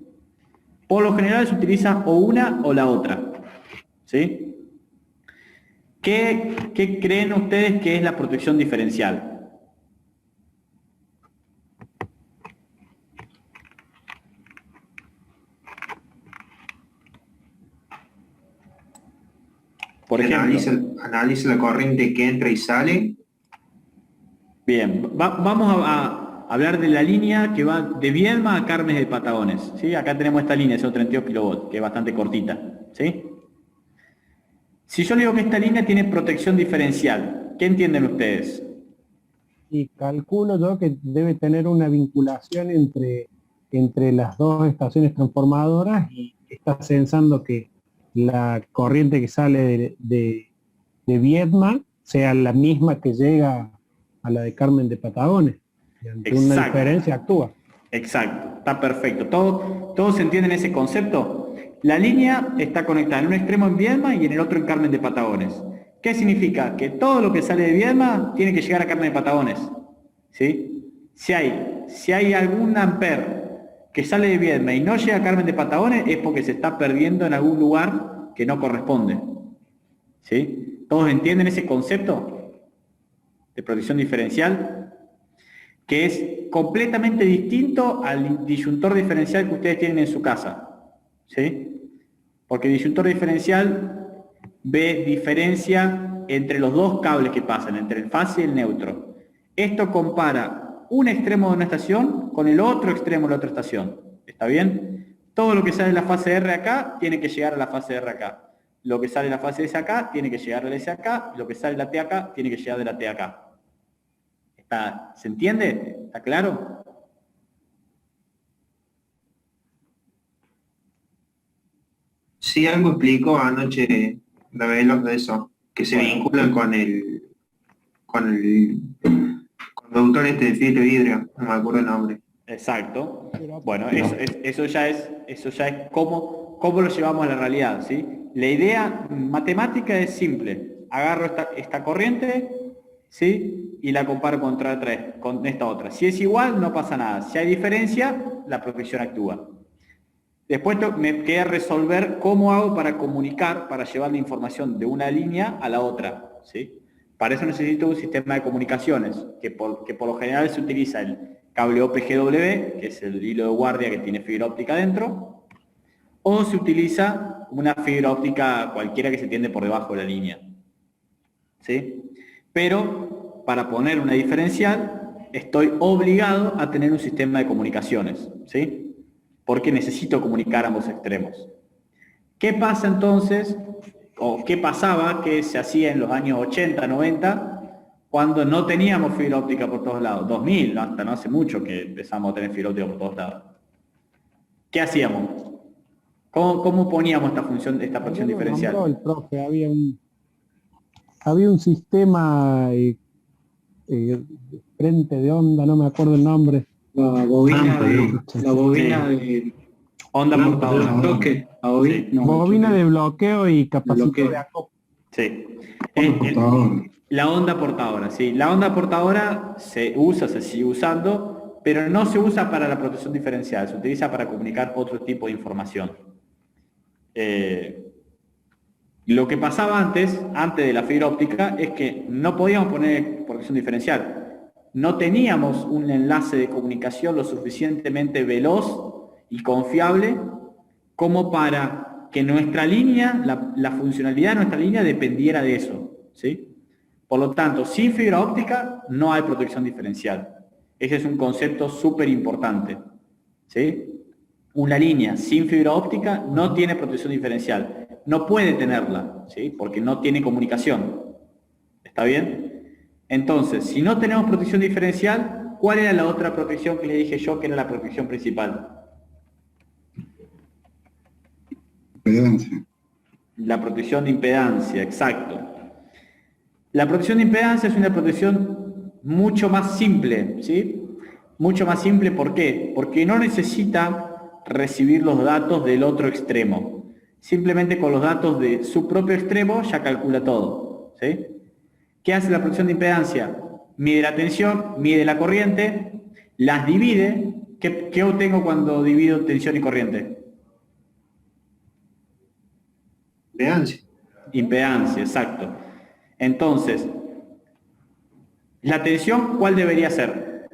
Por lo general se utiliza o una o la otra, ¿sí? ¿Qué creen ustedes que es la protección diferencial? Por ejemplo, analiza la corriente que entra y sale. Bien, vamos a hablar de la línea que va de Viedma a Carmes de Patagones, ¿sí? Acá tenemos esta línea, 132 kilovolts, que es bastante cortita, ¿sí? Si yo le digo que esta línea tiene protección diferencial, ¿qué entienden ustedes? Y calculo yo que debe tener una vinculación entre las dos estaciones transformadoras y está pensando que la corriente que sale de Viedma sea la misma que llega a la de Carmen de Patagones. Y ante una diferencia actúa. Exacto, está perfecto. ¿Todos entienden ese concepto? La línea está conectada en un extremo en Viedma y en el otro en Carmen de Patagones. ¿Qué significa? Que todo lo que sale de Viedma tiene que llegar a Carmen de Patagones, ¿sí? Si hay algún amper que sale de Viedma y no llega a Carmen de Patagones, es porque se está perdiendo en algún lugar que no corresponde, ¿sí? ¿Todos entienden ese concepto de protección diferencial? Que es completamente distinto al disyuntor diferencial que ustedes tienen en su casa, ¿sí? Porque el disyuntor diferencial ve diferencia entre los dos cables que pasan, entre el fase y el neutro. Esto compara un extremo de una estación con el otro extremo de la otra estación. ¿Está bien? Todo lo que sale de la fase R acá tiene que llegar a la fase R acá. Lo que sale de la fase S acá tiene que llegar a la S acá. Lo que sale de la T acá tiene que llegar de la T acá. ¿Se entiende? ¿Está claro? Sí, algo explicó anoche Davelos de eso, que se vinculan con el conductor este de filtro de vidrio, no me acuerdo el nombre. Exacto. Bueno, eso ya es cómo lo llevamos a la realidad, ¿sí? La idea matemática es simple. Agarro esta corriente, ¿sí? Y la comparo con esta otra. Si es igual, no pasa nada. Si hay diferencia, la protección actúa. Después me queda resolver cómo hago para comunicar, para llevar la información de una línea a la otra, ¿sí? Para eso necesito un sistema de comunicaciones, que por lo general se utiliza el cable OPGW, que es el hilo de guardia que tiene fibra óptica dentro, o se utiliza una fibra óptica cualquiera que se tiende por debajo de la línea, ¿sí? Pero para poner una diferencial estoy obligado a tener un sistema de comunicaciones, ¿sí? Porque necesito comunicar ambos extremos. ¿Qué pasa entonces, o qué pasaba que se hacía en los años 80, 90, cuando no teníamos fibra óptica por todos lados? 2000, hasta no hace mucho que empezamos a tener fibra óptica por todos lados. ¿Qué hacíamos? ¿Cómo poníamos esta protección diferencial? El profe, había un sistema frente de onda, no me acuerdo el nombre. La bobina de onda portadora. bloque. Bobina de bloqueo y capacitor de acopio. Sí. Portadora. La onda portadora, sí. La onda portadora se sigue usando, pero no se usa para la protección diferencial, se utiliza para comunicar otro tipo de información. Lo que pasaba antes de la fibra óptica, es que no podíamos poner protección diferencial. No teníamos un enlace de comunicación lo suficientemente veloz y confiable como para que nuestra línea, la funcionalidad de nuestra línea dependiera de eso, ¿sí? Por lo tanto, sin fibra óptica no hay protección diferencial. Ese es un concepto súper importante, ¿sí? Una línea sin fibra óptica no tiene protección diferencial. No puede tenerla, ¿sí? Porque no tiene comunicación. ¿Está bien? Entonces, si no tenemos protección diferencial, ¿cuál era la otra protección que le dije yo que era la protección principal? Impedancia. La protección de impedancia, exacto. La protección de impedancia es una protección mucho más simple, ¿sí? Mucho más simple, ¿por qué? Porque no necesita recibir los datos del otro extremo. Simplemente con los datos de su propio extremo ya calcula todo, ¿sí? ¿Qué hace la protección de impedancia? Mide la tensión, mide la corriente, las divide. ¿Qué obtengo cuando divido tensión y corriente? Impedancia. Impedancia, exacto. Entonces, ¿la tensión cuál debería ser?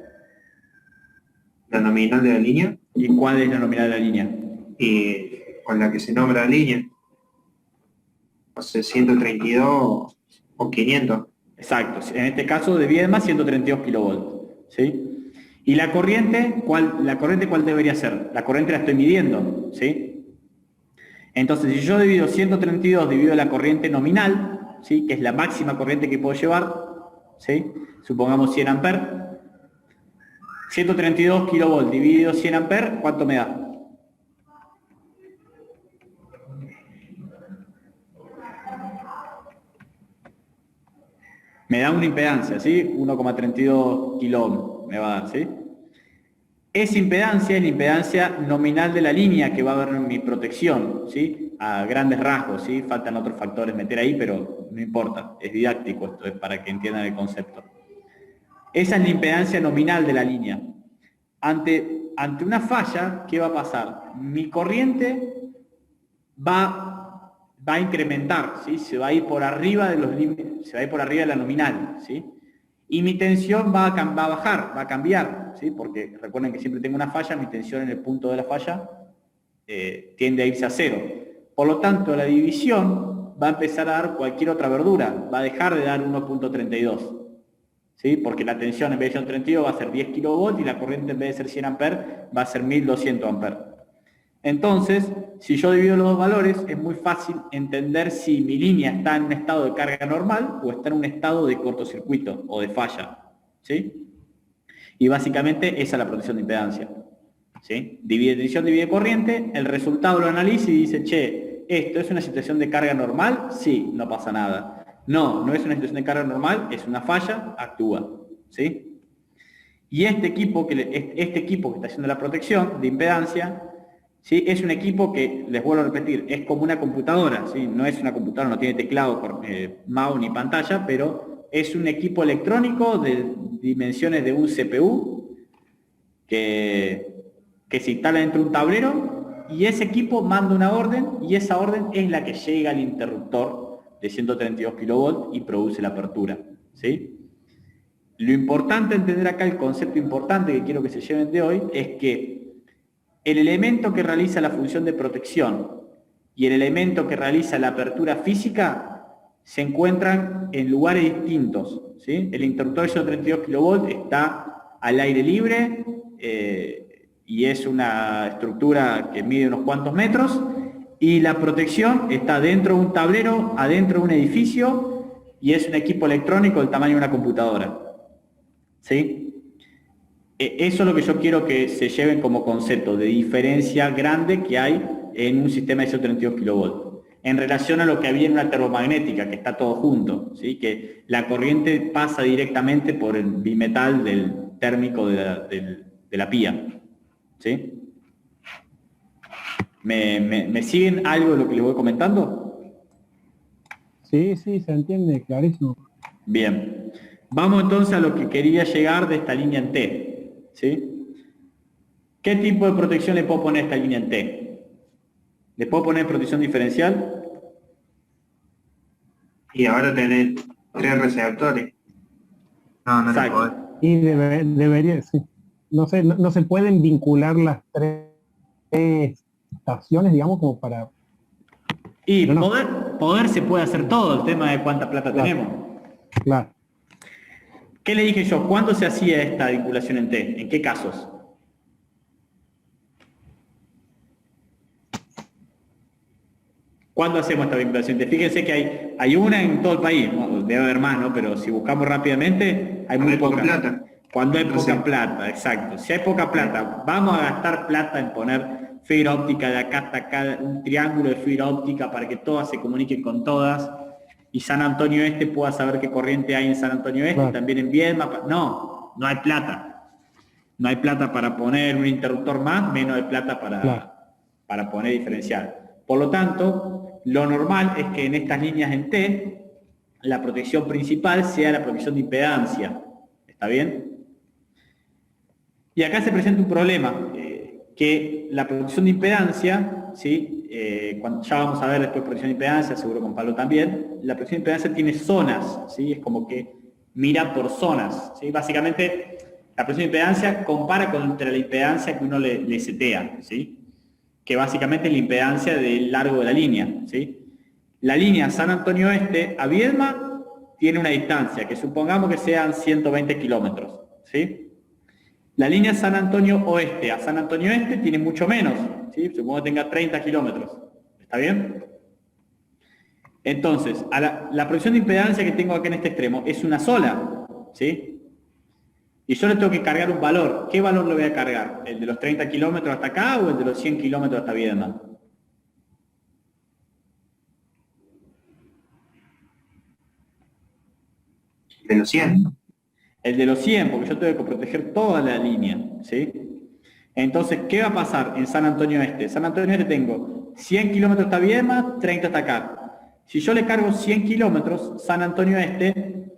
La nominal de la línea. ¿Y cuál es la nominal de la línea? Y con la que se nombra la línea. O sea, 132 o 500. Exacto. En este caso divide más 132 kilovolts, ¿sí? ¿Y la corriente cuál debería ser? La corriente la estoy midiendo, ¿sí? Entonces, si yo divido 132, divido la corriente nominal, ¿sí? Que es la máxima corriente que puedo llevar, ¿sí? Supongamos 100 amperes. 132 kilovolts dividido 100 amperes, ¿cuánto me da? Me da una impedancia, ¿sí? 1,32 kilo me va a dar, ¿sí? Esa impedancia es la impedancia nominal de la línea que va a haber en mi protección, ¿sí? A grandes rasgos, ¿sí? Faltan otros factores meter ahí, pero no importa, es didáctico esto, es para que entiendan el concepto. Esa es la impedancia nominal de la línea. Ante una falla, ¿qué va a pasar? Mi corriente va a incrementar, ¿sí? Se va a ir por arriba de los límites, se va a ir por arriba de la nominal, ¿sí? Y mi tensión va a bajar, va a cambiar, ¿sí? Porque recuerden que siempre tengo una falla, mi tensión en el punto de la falla tiende a irse a cero. Por lo tanto, la división va a empezar a dar cualquier otra verdura, va a dejar de dar 1.32, ¿sí? Porque la tensión en vez de 132 va a ser 10 kV y la corriente en vez de ser 100 amperes va a ser 1200 amperes. Entonces, si yo divido los dos valores, es muy fácil entender si mi línea está en un estado de carga normal o está en un estado de cortocircuito o de falla, ¿sí? Y básicamente esa es la protección de impedancia, ¿sí? Divide tensión, divide corriente, el resultado lo analiza y dice, che, ¿esto es una situación de carga normal? Sí, no pasa nada. No, no es una situación de carga normal, es una falla, actúa, ¿sí? Y este equipo que está haciendo la protección de impedancia, ¿sí? Es un equipo que, les vuelvo a repetir, es como una computadora, ¿sí? No es una computadora, no tiene teclado, mouse ni pantalla, pero es un equipo electrónico de dimensiones de un CPU que se instala dentro de un tablero, y ese equipo manda una orden, y esa orden es la que llega al interruptor de 132 kV y produce la apertura, ¿sí? Lo importante entender acá, el concepto importante que quiero que se lleven de hoy, es que el elemento que realiza la función de protección y el elemento que realiza la apertura física se encuentran en lugares distintos, ¿sí? El interruptor de 132 kV está al aire libre, y es una estructura que mide unos cuantos metros, y la protección está dentro de un tablero, adentro de un edificio, y es un equipo electrónico del tamaño de una computadora, ¿sí? Eso es lo que yo quiero que se lleven como concepto de diferencia grande que hay en un sistema de 132 kV, en relación a lo que había en una termomagnética, que está todo junto, ¿sí? Que la corriente pasa directamente por el bimetal del térmico de la pía, ¿sí? ¿Me siguen algo de lo que les voy comentando? Sí, sí, se entiende, clarísimo. Bien. Vamos entonces a lo que quería llegar de esta línea en T, ¿sí? ¿Qué tipo de protección le puedo poner a esta línea en T? ¿Le puedo poner protección diferencial? Y ahora tenés 3 receptores. No le Exacto. podés. Y debería, sí. No sé, no se pueden vincular las tres estaciones, digamos, como para... Y Pero no. poder se puede hacer todo, el tema de cuánta plata Claro. tenemos. Claro. ¿Qué le dije yo? ¿Cuándo se hacía esta vinculación en T? ¿En qué casos? ¿Cuándo hacemos esta vinculación en T? Fíjense que hay una en todo el país, ¿no? Debe haber más, ¿no? Pero si buscamos rápidamente, hay muy poca plata. Cuando hay poca Sí. plata, exacto. Si hay poca plata, vamos a gastar plata en poner fibra óptica de acá hasta acá, un triángulo de fibra óptica para que todas se comuniquen con todas, y San Antonio Este pueda saber qué corriente hay en San Antonio Este, Claro. también en Viedma. No hay plata. No hay plata para poner un interruptor más, menos hay plata Claro. para poner diferencial. Por lo tanto, lo normal es que en estas líneas en T, la protección principal sea la protección de impedancia. ¿Está bien? Y acá se presenta un problema, que la protección de impedancia, ¿sí? Ya vamos a ver después protección de impedancia, seguro con Pablo también, la protección de impedancia tiene zonas, ¿sí? Es como que mira por zonas, ¿sí? Básicamente, la protección de impedancia compara contra la impedancia que uno le setea, ¿sí? Que básicamente es la impedancia del largo de la línea, ¿sí? La línea San Antonio Este a Viedma tiene una distancia, que supongamos que sean 120 kilómetros, ¿sí? La línea San Antonio Oeste a San Antonio Este tiene mucho menos, ¿sí? Supongo que tenga 30 kilómetros, ¿está bien? Entonces, la protección de impedancia que tengo acá en este extremo es una sola, ¿sí? Y yo le tengo que cargar un valor. ¿Qué valor le voy a cargar? ¿El de los 30 kilómetros hasta acá o el de los 100 kilómetros hasta Viedma? De los 100. El de los 100, porque yo tengo que proteger toda la línea, ¿sí? Entonces, ¿qué va a pasar en San Antonio Este? San Antonio Este tengo 100 kilómetros hasta Viedma, 30 hasta acá. Si yo le cargo 100 kilómetros, San Antonio Este,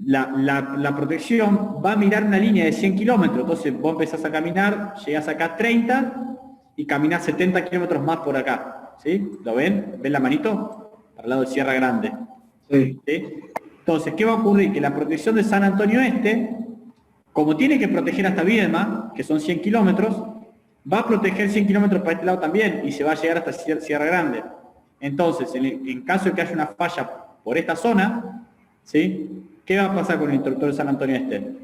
la protección va a mirar una línea de 100 kilómetros. Entonces, vos empezás a caminar, llegás acá a 30 y caminás 70 kilómetros más por acá, ¿sí? ¿Lo ven? ¿Ven la manito? Para el lado de Sierra Grande. Sí. ¿Sí? Entonces, ¿qué va a ocurrir? Que la protección de San Antonio Este, como tiene que proteger hasta Viedma, que son 100 kilómetros, va a proteger 100 kilómetros para este lado también y se va a llegar hasta Sierra Grande. Entonces, en caso de que haya una falla por esta zona, ¿sí? ¿Qué va a pasar con el interruptor de San Antonio Este?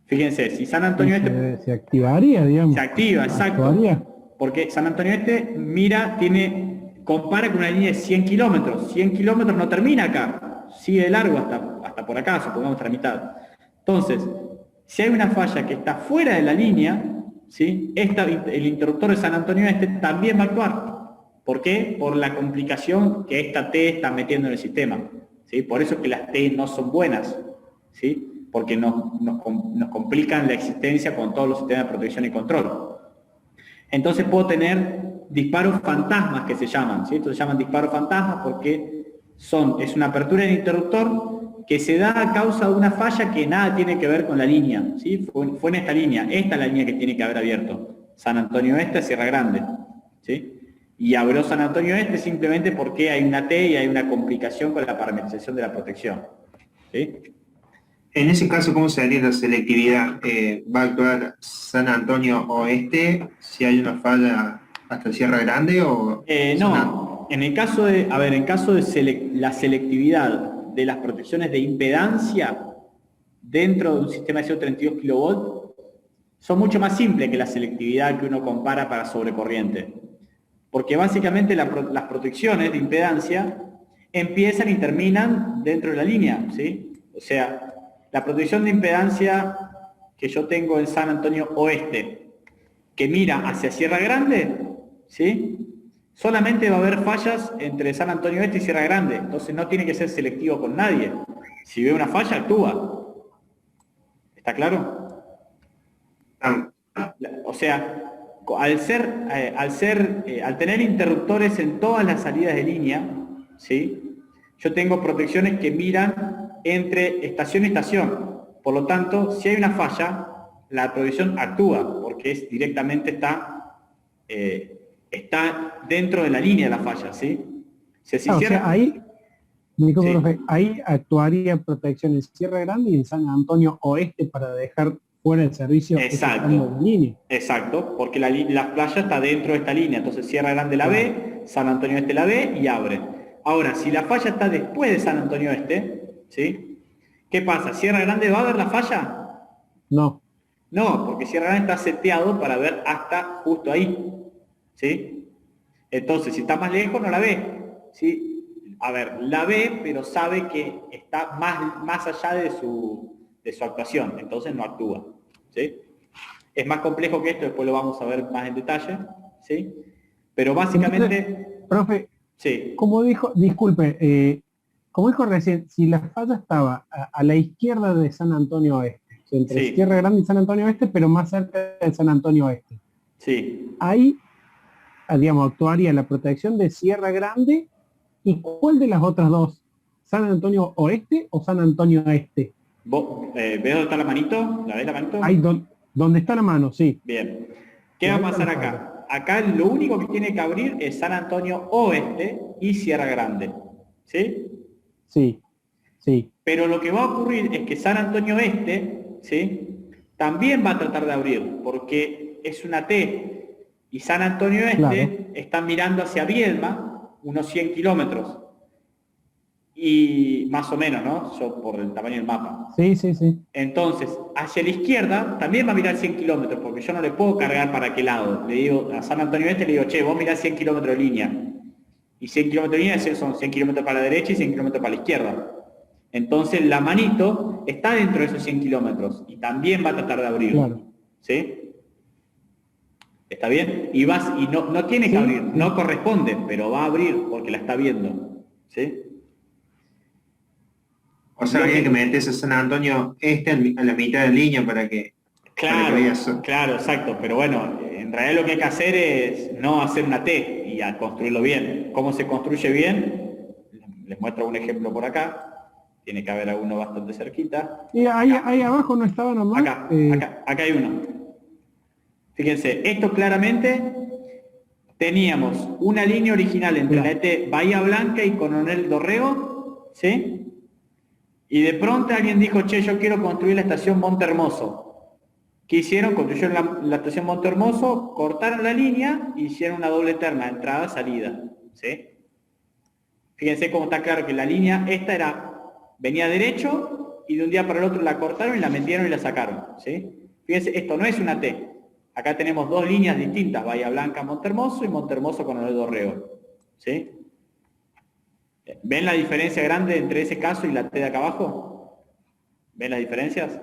Fíjense, si San Antonio Este Se activaría, digamos. se activa, exacto. Actuaría. Porque San Antonio Este mira, compara con una línea de 100 kilómetros. 100 kilómetros no termina acá, sigue de largo hasta por acá, supongamos hasta la mitad. Entonces, si hay una falla que está fuera de la línea, ¿sí? El interruptor de San Antonio Este también va a actuar. ¿Por qué? Por la complicación que esta T está metiendo en el sistema, ¿sí? Por eso es que las T no son buenas, ¿sí? Porque nos complican la existencia con todos los sistemas de protección y control. Entonces puedo tener disparos fantasmas que se llaman, ¿sí? Estos se llaman disparos fantasmas porque es una apertura del interruptor que se da a causa de una falla que nada tiene que ver con la línea, ¿sí? Fue en esta es la línea que tiene que haber abierto. San Antonio Este, Sierra Grande, ¿sí? Y abrió San Antonio Este simplemente porque hay una T y hay una complicación con la parametrización de la protección, ¿sí? En ese caso, ¿cómo sería la selectividad? ¿Va a actuar San Antonio Oeste si hay una falla hasta Sierra Grande o...? No, en el caso de, la selectividad de las protecciones de impedancia dentro de un sistema de 132 kV son mucho más simples que la selectividad que uno compara para sobrecorriente. Porque básicamente las protecciones de impedancia empiezan y terminan dentro de la línea, ¿sí? O sea, la protección de impedancia que yo tengo en San Antonio Oeste, que mira hacia Sierra Grande, ¿sí? Solamente va a haber fallas entre San Antonio Este y Sierra Grande, entonces no tiene que ser selectivo con nadie. Si ve una falla, actúa. ¿Está claro? O sea, al tener interruptores en todas las salidas de línea, ¿sí? Yo tengo protecciones que miran entre estación y estación. Por lo tanto, si hay una falla, la protección actúa, porque directamente está dentro de la línea de la falla, ¿sí? Si o sea, ahí, profe, ahí actuaría protección en Sierra Grande y en San Antonio Oeste para dejar fuera el servicio. Exacto, exacto, porque la playa está dentro de esta línea, entonces Sierra Grande la ve, San Antonio Este la ve y abre. Ahora, si la falla está después de San Antonio Este, ¿sí? ¿Qué pasa? ¿Sierra Grande va a ver la falla? No. No, porque Sierra Grande está seteado para ver hasta justo ahí, ¿sí? Entonces, si está más lejos, no la ve, ¿sí? A ver, la ve, pero sabe que está más allá de su actuación, entonces no actúa, ¿sí? Es más complejo que esto, después lo vamos a ver más en detalle, ¿sí? Pero básicamente... Entonces, profe, sí. Como dijo, disculpe, como dijo recién, si la falla estaba a la izquierda de San Antonio Oeste, entre Sierra Grande y San Antonio Oeste, pero más cerca de San Antonio Oeste. Sí. Ahí, digamos, actuaría la protección de Sierra Grande, ¿y cuál de las otras dos? ¿San Antonio Oeste o San Antonio Este? ¿Vos ves dónde está la manito? ¿La ves la manito? Ahí donde está la mano, sí. Bien. ¿Qué va a pasar acá? Acá lo único que tiene que abrir es San Antonio Oeste y Sierra Grande, ¿sí? Sí, sí. Pero lo que va a ocurrir es que San Antonio Este, ¿sí? También va a tratar de abrir, porque es una T, y San Antonio Este está mirando hacia Viedma, unos 100 kilómetros, y más o menos, ¿no? Yo por el tamaño del mapa. Sí, sí, sí. Entonces, hacia la izquierda también va a mirar 100 kilómetros, porque yo no le puedo cargar para qué lado. Le digo, a San Antonio Este le digo, che, vos mirás 100 kilómetros de línea. Y 100 kilómetros de línea son 100 kilómetros para la derecha y 100 kilómetros para la izquierda. Entonces, la manito está dentro de esos 100 kilómetros y también va a tratar de abrir. Claro. ¿Sí? ¿Está bien? Y no tiene que abrir, no corresponde, pero va a abrir porque la está viendo. ¿Sí? O sea, había que meterse a San Antonio Este a la mitad de línea para que... Claro, claro, exacto. Pero bueno, en realidad lo que hay que hacer es no hacer una T y a construirlo bien. ¿Cómo se construye bien? Les muestro un ejemplo por acá. Tiene que haber alguno bastante cerquita. Y ahí abajo no estaba nomás. Acá hay uno. Fíjense, esto claramente teníamos una línea original entre la ET Bahía Blanca y Coronel Dorrego, ¿sí? Y de pronto alguien dijo, che, yo quiero construir la estación Monte Hermoso. ¿Qué hicieron? Construyeron la estación Monte Hermoso, cortaron la línea y hicieron una doble terna, entrada-salida, ¿sí? Fíjense cómo está claro que la línea venía derecho y de un día para el otro la cortaron y la metieron y la sacaron, ¿sí? Fíjense, esto no es una T. Acá tenemos dos líneas distintas, Bahía Blanca, Monte Hermoso y Monte Hermoso con el Dorrego, ¿sí? ¿Ven la diferencia grande entre ese caso y la T de acá abajo? ¿Ven las diferencias?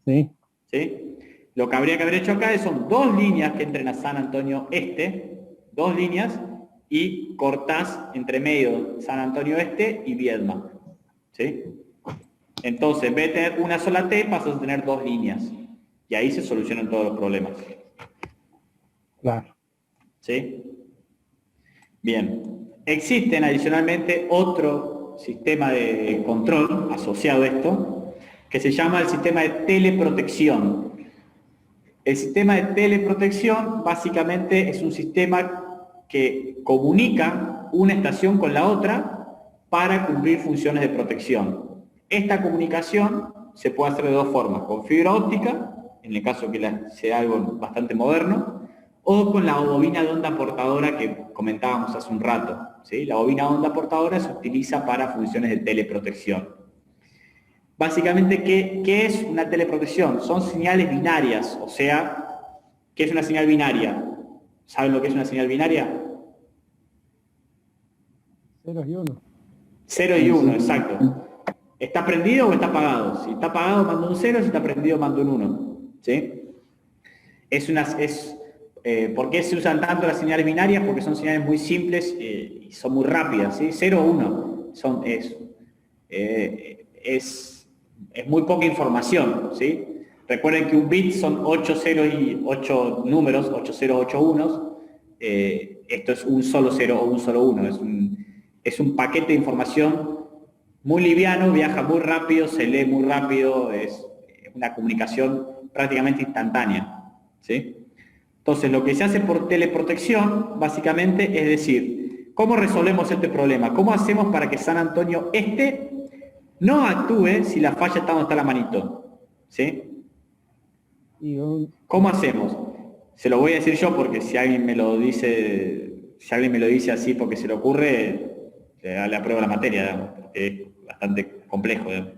Sí. ¿Sí? Lo que habría que haber hecho acá son dos líneas que entren a San Antonio Este, 2 líneas y cortás entre medio San Antonio Este y Viedma, ¿sí? Entonces, en vez de tener una sola T, pasas a tener 2 líneas. Y ahí se solucionan todos los problemas. Claro. ¿Sí? Bien. Existen adicionalmente otro sistema de control asociado a esto, que se llama el sistema de teleprotección. El sistema de teleprotección básicamente es un sistema que comunica una estación con la otra para cumplir funciones de protección. Esta comunicación se puede hacer de 2 formas, con fibra óptica, en el caso que sea algo bastante moderno, o con la bobina de onda portadora que comentábamos hace un rato, ¿sí? La bobina de onda portadora se utiliza para funciones de teleprotección. Básicamente, ¿qué es una teleprotección? Son señales binarias, o sea, ¿qué es una señal binaria? ¿Saben lo que es una señal binaria? 0 y 1. 0 y 1, exacto. ¿Está prendido o está apagado? Si está apagado, mando un 0, si está prendido, mando un 1. ¿Sí? ¿Por qué se usan tanto las señales binarias? Porque son señales muy simples y son muy rápidas, ¿sí? 0 o 1 es muy poca información, ¿sí? Recuerden que un bit son 8 ceros y 8 números, 8 ceros, 8 unos. Esto es un solo 0 o un solo 1. Es un paquete de información muy liviano, viaja muy rápido, se lee muy rápido, es una comunicación prácticamente instantánea, ¿sí? Entonces, lo que se hace por teleprotección, básicamente, es decir, ¿cómo resolvemos este problema? ¿Cómo hacemos para que San Antonio Este no actúe si la falla está donde está la manito? ¿Sí? ¿Cómo hacemos? Se lo voy a decir yo porque si alguien me lo dice así porque se le ocurre, le apruebo la materia, digamos, porque es bastante complejo, digamos.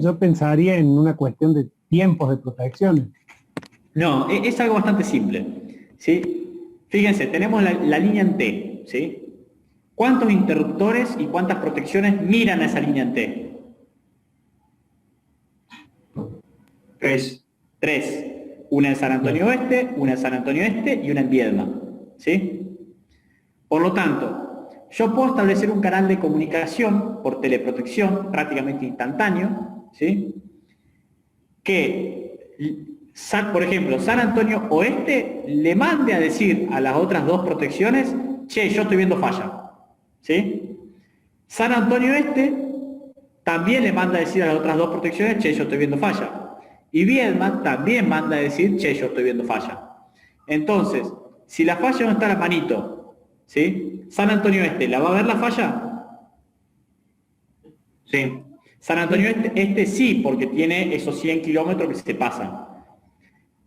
Yo pensaría en una cuestión de tiempos de protección. No, es algo bastante simple, ¿sí? Fíjense, tenemos la línea en T, ¿sí? ¿Cuántos interruptores y cuántas protecciones miran a esa línea en T? 3. 3. Una en San Antonio Oeste, una en San Antonio Este y una en Viedma, ¿sí? Por lo tanto, yo puedo establecer un canal de comunicación por teleprotección prácticamente instantáneo, ¿sí? Que, por ejemplo, San Antonio Oeste le mande a decir a las otras 2 protecciones, che, yo estoy viendo falla, ¿sí? San Antonio Este también le manda a decir a las otras 2 protecciones, che, yo estoy viendo falla. Y Viedma también manda a decir, che, yo estoy viendo falla. Entonces, si la falla no está a la manito, ¿sí? San Antonio Este, ¿la va a ver la falla? Sí. San Antonio Este sí, porque tiene esos 100 kilómetros que se pasan.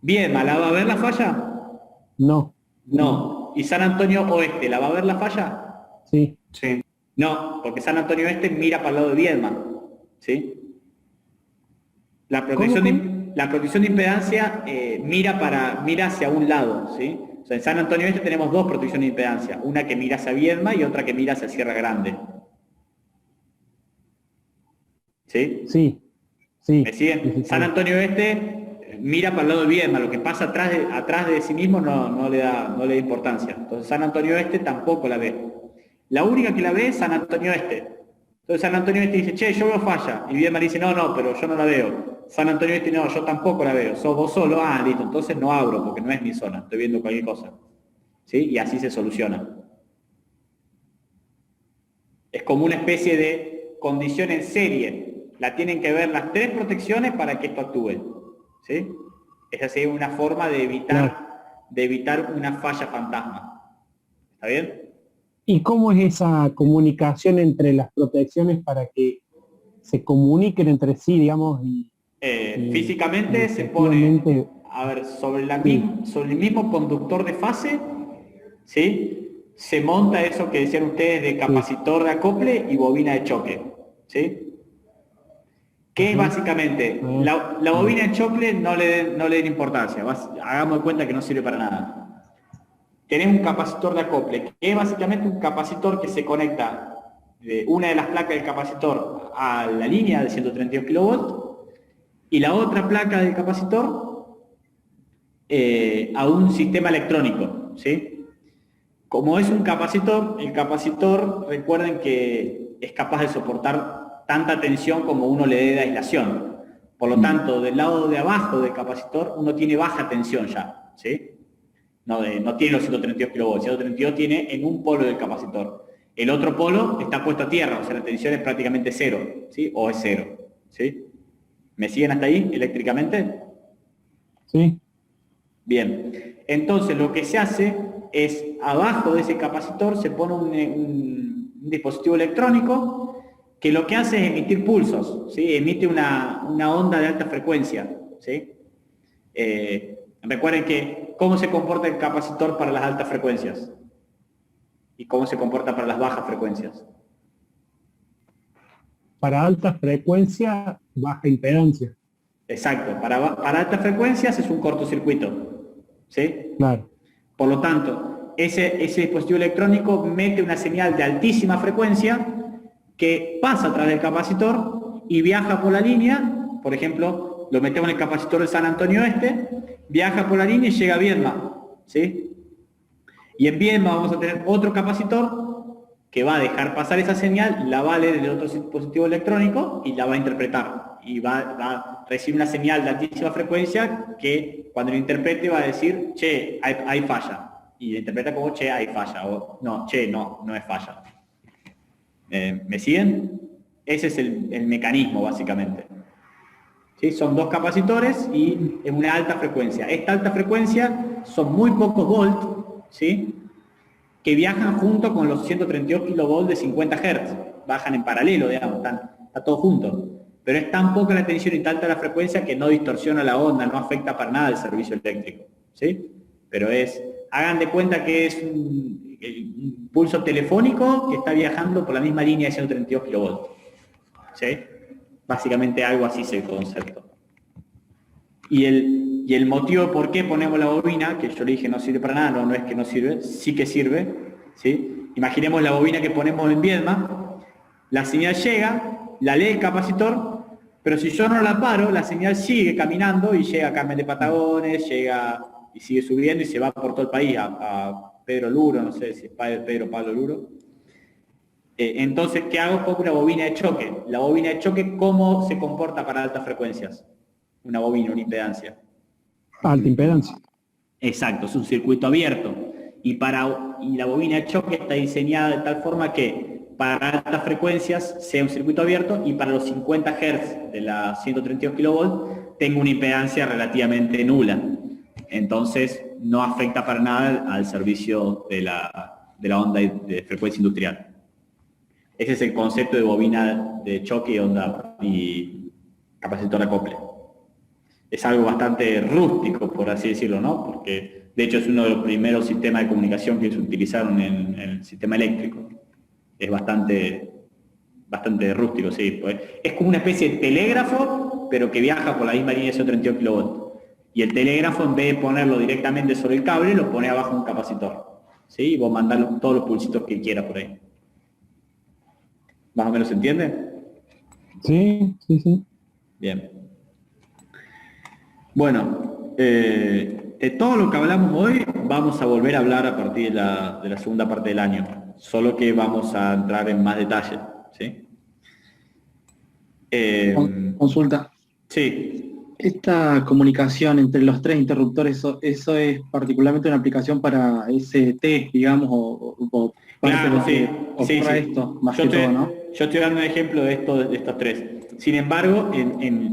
Viedma, ¿la va a ver la falla? No. No. ¿Y San Antonio Oeste, la va a ver la falla? Sí. Sí. No, porque San Antonio Este mira para el lado de Viedma, ¿sí? La protección de impedancia mira hacia un lado, ¿sí? O sea, en San Antonio Este tenemos 2 protecciones de impedancia, una que mira hacia Viedma y otra que mira hacia Sierra Grande. ¿Sí? Sí. Sí. ¿Me siguen? Sí. San Antonio Este mira para el lado de Viedma, lo que pasa atrás de sí mismo no le da importancia. Entonces San Antonio Este tampoco la ve. La única que la ve es San Antonio Este. Entonces San Antonio Este dice, che, yo veo falla. Y Viedma dice, no, pero yo no la veo. San Antonio Este, no, yo tampoco la veo. Sos vos solo, listo, entonces no abro porque no es mi zona, estoy viendo cualquier cosa. ¿Sí? Y así se soluciona. Es como una especie de condición en serie. La tienen que ver las 3 protecciones para que esto actúe. ¿Sí? Esa sería una forma de evitar una falla fantasma. ¿Está bien? ¿Y cómo es esa comunicación entre las protecciones para que se comuniquen entre sí, digamos? Físicamente se pone, a ver, sobre el mismo conductor de fase, ¿sí? Se monta eso que decían ustedes de capacitor de acople y bobina de choque, ¿sí? Que es básicamente, la bobina de choque no le den importancia, hagamos de cuenta que no sirve para nada. Tenés un capacitor de acople, que es básicamente un capacitor que se conecta de una de las placas del capacitor a la línea de 132 kV y la otra placa del capacitor a un sistema electrónico, ¿sí? Como es un capacitor, el capacitor, recuerden que es capaz de soportar tanta tensión como uno le dé de aislación. Por lo tanto, del lado de abajo del capacitor, uno tiene baja tensión ya, ¿sí? No tiene los 132 kV, 132 tiene en un polo del capacitor. El otro polo está puesto a tierra, o sea, la tensión es prácticamente cero, ¿sí? O es cero, ¿sí? ¿Me siguen hasta ahí eléctricamente? Sí. Bien, entonces lo que se hace es, abajo de ese capacitor se pone un dispositivo electrónico que lo que hace es emitir pulsos, ¿sí? Emite una onda de alta frecuencia, ¿sí? Recuerden que cómo se comporta el capacitor para las altas frecuencias y cómo se comporta para las bajas frecuencias. Para alta frecuencia, baja impedancia. Exacto, para altas frecuencias es un cortocircuito, ¿sí? Claro. Por lo tanto, ese dispositivo electrónico mete una señal de altísima frecuencia que pasa a través del capacitor y viaja por la línea. Por ejemplo, lo metemos en el capacitor de San Antonio Este, viaja por la línea y llega a Viedma, ¿sí? Y en Viedma vamos a tener otro capacitor que va a dejar pasar esa señal, la va a leer el otro dispositivo electrónico y la va a interpretar. Y va a recibir una señal de altísima frecuencia que cuando lo interprete va a decir, che, hay falla. Y lo interpreta como, che, hay falla. O, no, che, no es falla. ¿Me siguen? Ese es el mecanismo, básicamente. ¿Sí? Son dos capacitores y es una alta frecuencia. Esta alta frecuencia son muy pocos volts, ¿sí? Que viajan junto con los 132 kV de 50 Hz. Bajan en paralelo, digamos, está todo junto. Pero es tan poca la tensión y tanta la frecuencia que no distorsiona la onda, no afecta para nada el servicio eléctrico, ¿sí? Pero hagan de cuenta que es un pulso telefónico que está viajando por la misma línea de 132 kV, ¿sí? Básicamente algo así es el concepto. Y el motivo por qué ponemos la bobina, que yo le dije no sirve para nada, no es que no sirve, sí que sirve, ¿sí? Imaginemos la bobina que ponemos en Viedma, la señal llega, la lee el capacitor, pero si yo no la paro, la señal sigue caminando y llega a Carmen de Patagones, llega y sigue subiendo y se va por todo el país, a Pedro Luro, no sé si es Pedro Pablo Luro. Entonces, ¿qué hago? Pongo una bobina de choque. La bobina de choque, ¿cómo se comporta para altas frecuencias? Una bobina, una impedancia. Alta impedancia. Exacto, es un circuito abierto. Y la bobina de choque está diseñada de tal forma que para altas frecuencias sea un circuito abierto y para los 50 Hz de las 132 kV tengo una impedancia relativamente nula. Entonces no afecta para nada al servicio de la onda de frecuencia industrial. Ese es el concepto de bobina de choque y capacitor de acople. Es algo bastante rústico, por así decirlo, ¿no? Porque de hecho es uno de los primeros sistemas de comunicación que se utilizaron en el sistema eléctrico. Es bastante rústico, sí. Pues es como una especie de telégrafo, pero que viaja por la misma línea de 132 kV. Y el telégrafo, en vez de ponerlo directamente sobre el cable, lo pone abajo un capacitor, ¿sí? Y vos mandás todos los pulsitos que quieras por ahí. ¿Más o menos se entiende? Sí. Bien. Bueno, de todo lo que hablamos hoy, vamos a volver a hablar a partir de la segunda parte del año. Solo que vamos a entrar en más detalle, ¿sí? Consulta. Sí. Esta comunicación entre los tres interruptores, ¿eso es particularmente una aplicación para ST, digamos, o claro, sí. esto, más que todo, ¿no? Yo estoy dando un ejemplo de estos tres. Sin embargo,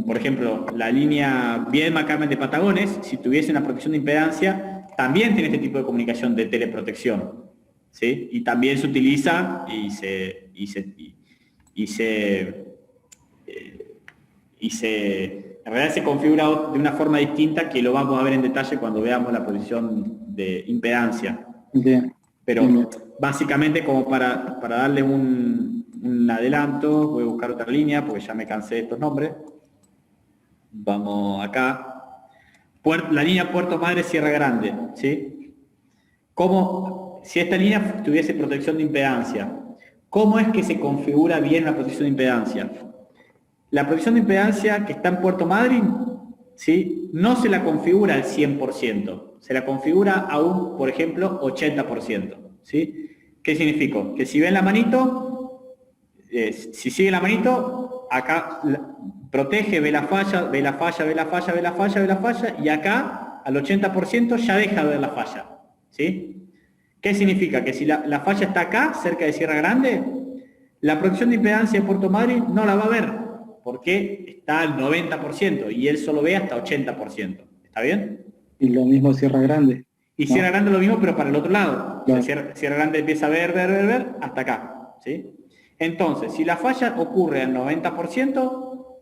por ejemplo, la línea Viedma Carmen de Patagones, si tuviese una protección de impedancia, también tiene este tipo de comunicación de teleprotección, ¿sí? Y también se utiliza en realidad se configura de una forma distinta que lo vamos a ver en detalle cuando veamos la posición de impedancia. Bien. Pero básicamente, como para darle un adelanto, voy a buscar otra línea porque ya me cansé de estos nombres. Vamos acá. La línea Puerto Madre Sierra Grande, ¿sí? Si esta línea tuviese protección de impedancia, ¿cómo es que se configura bien la protección de impedancia? La protección de impedancia que está en Puerto Madryn, ¿sí? No se la configura al 100%, se la configura a un, por ejemplo, 80%. ¿sí? ¿Qué significa? Que si ven la manito, si sigue la manito, acá protege, ve la falla, ve la falla, ve la falla, ve la falla, ve la falla, y acá al 80% ya deja de ver la falla, ¿sí? ¿Qué significa? Que si la falla está acá, cerca de Sierra Grande, la protección de impedancia de Puerto Madryn no la va a ver, porque está al 90% y él solo ve hasta 80%. ¿Está bien? Y lo mismo Sierra Grande. Y ¿no? Sierra Grande lo mismo, pero para el otro lado. Claro. O sea, Sierra Grande empieza a ver, hasta acá, ¿sí? Entonces, si la falla ocurre al 90%,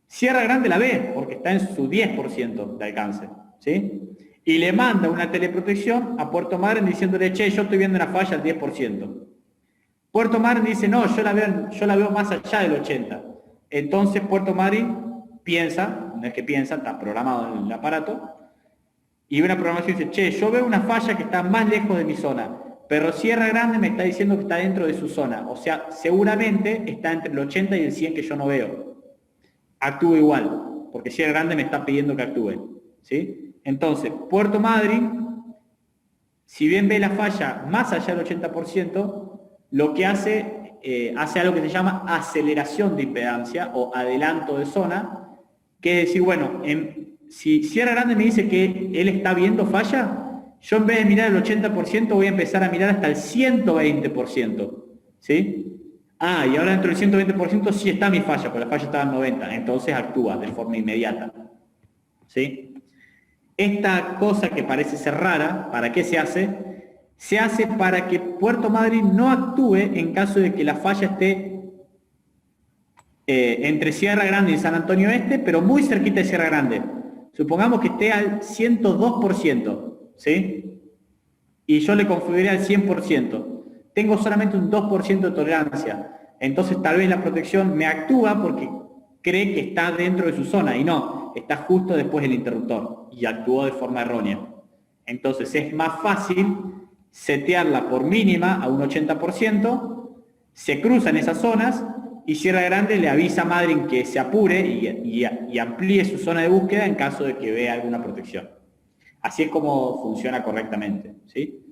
Sierra Grande la ve, porque está en su 10% de alcance, ¿sí? Y le manda una teleprotección a Puerto Madryn diciéndole, che, yo estoy viendo una falla al 10%. Puerto Madryn dice, no, yo la veo más allá del 80%. Entonces Puerto Madryn piensa, no es que piensa, está programado en el aparato, y una programación dice, che, yo veo una falla que está más lejos de mi zona, pero Sierra Grande me está diciendo que está dentro de su zona. O sea, seguramente está entre el 80 y el 100 que yo no veo. Actúo igual, porque Sierra Grande me está pidiendo que actúe, ¿sí? Entonces, Puerto Madryn, si bien ve la falla más allá del 80%, lo que hace algo que se llama aceleración de impedancia o adelanto de zona, que es decir, bueno, si Sierra Grande me dice que él está viendo falla, yo en vez de mirar el 80% voy a empezar a mirar hasta el 120%, ¿sí? Y ahora dentro del 120% sí está mi falla, porque la falla estaba en 90%, entonces actúa de forma inmediata, ¿sí? Esta cosa que parece ser rara, ¿para qué se hace? Se hace para que Puerto Madryn no actúe en caso de que la falla esté entre Sierra Grande y San Antonio Este, pero muy cerquita de Sierra Grande. Supongamos que esté al 102%, ¿sí? Y yo le configuré al 100%. Tengo solamente un 2% de tolerancia. Entonces tal vez la protección me actúa porque cree que está dentro de su zona, y no, está justo después del interruptor, y actuó de forma errónea. Entonces es más fácil setearla por mínima a un 80%, se cruzan esas zonas, y Sierra Grande le avisa a Madryn que se apure y amplíe su zona de búsqueda en caso de que vea alguna protección. Así es como funciona correctamente, ¿sí?